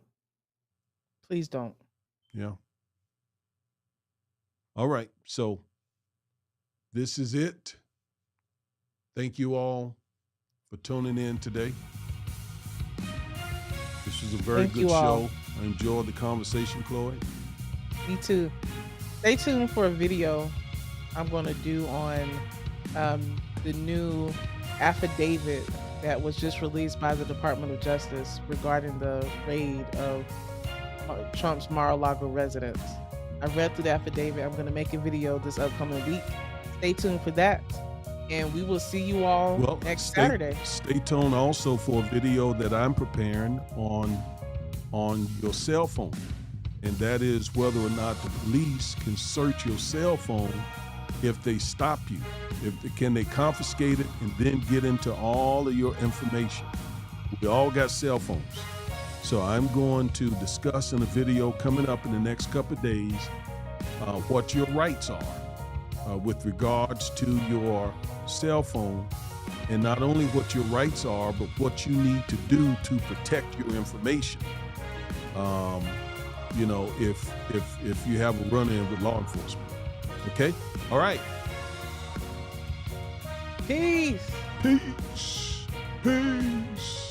Please don't. Yeah. All right. So this is it. Thank you all for tuning in today. This was a very Thank good you all. show. I enjoyed the conversation, Chloe. Me too. Stay tuned for a video I'm going to do on the new affidavit that was just released by the Department of Justice regarding the raid of Trump's Mar-a-Lago residence. I read through the affidavit. I'm going to make a video this upcoming week. Stay tuned for that. And we will see you all next Saturday. Stay tuned also for a video that I'm preparing on your cell phone. And that is whether or not the police can search your cell phone if they stop you. Can they confiscate it and then get into all of your information? We all got cell phones. So I'm going to discuss in a video coming up in the next couple of days what your rights are with regards to your cell phone, and not only what your rights are, but what you need to do to protect your information. You know, if you have a run-in with law enforcement. Okay? All right. Peace. Peace. Peace.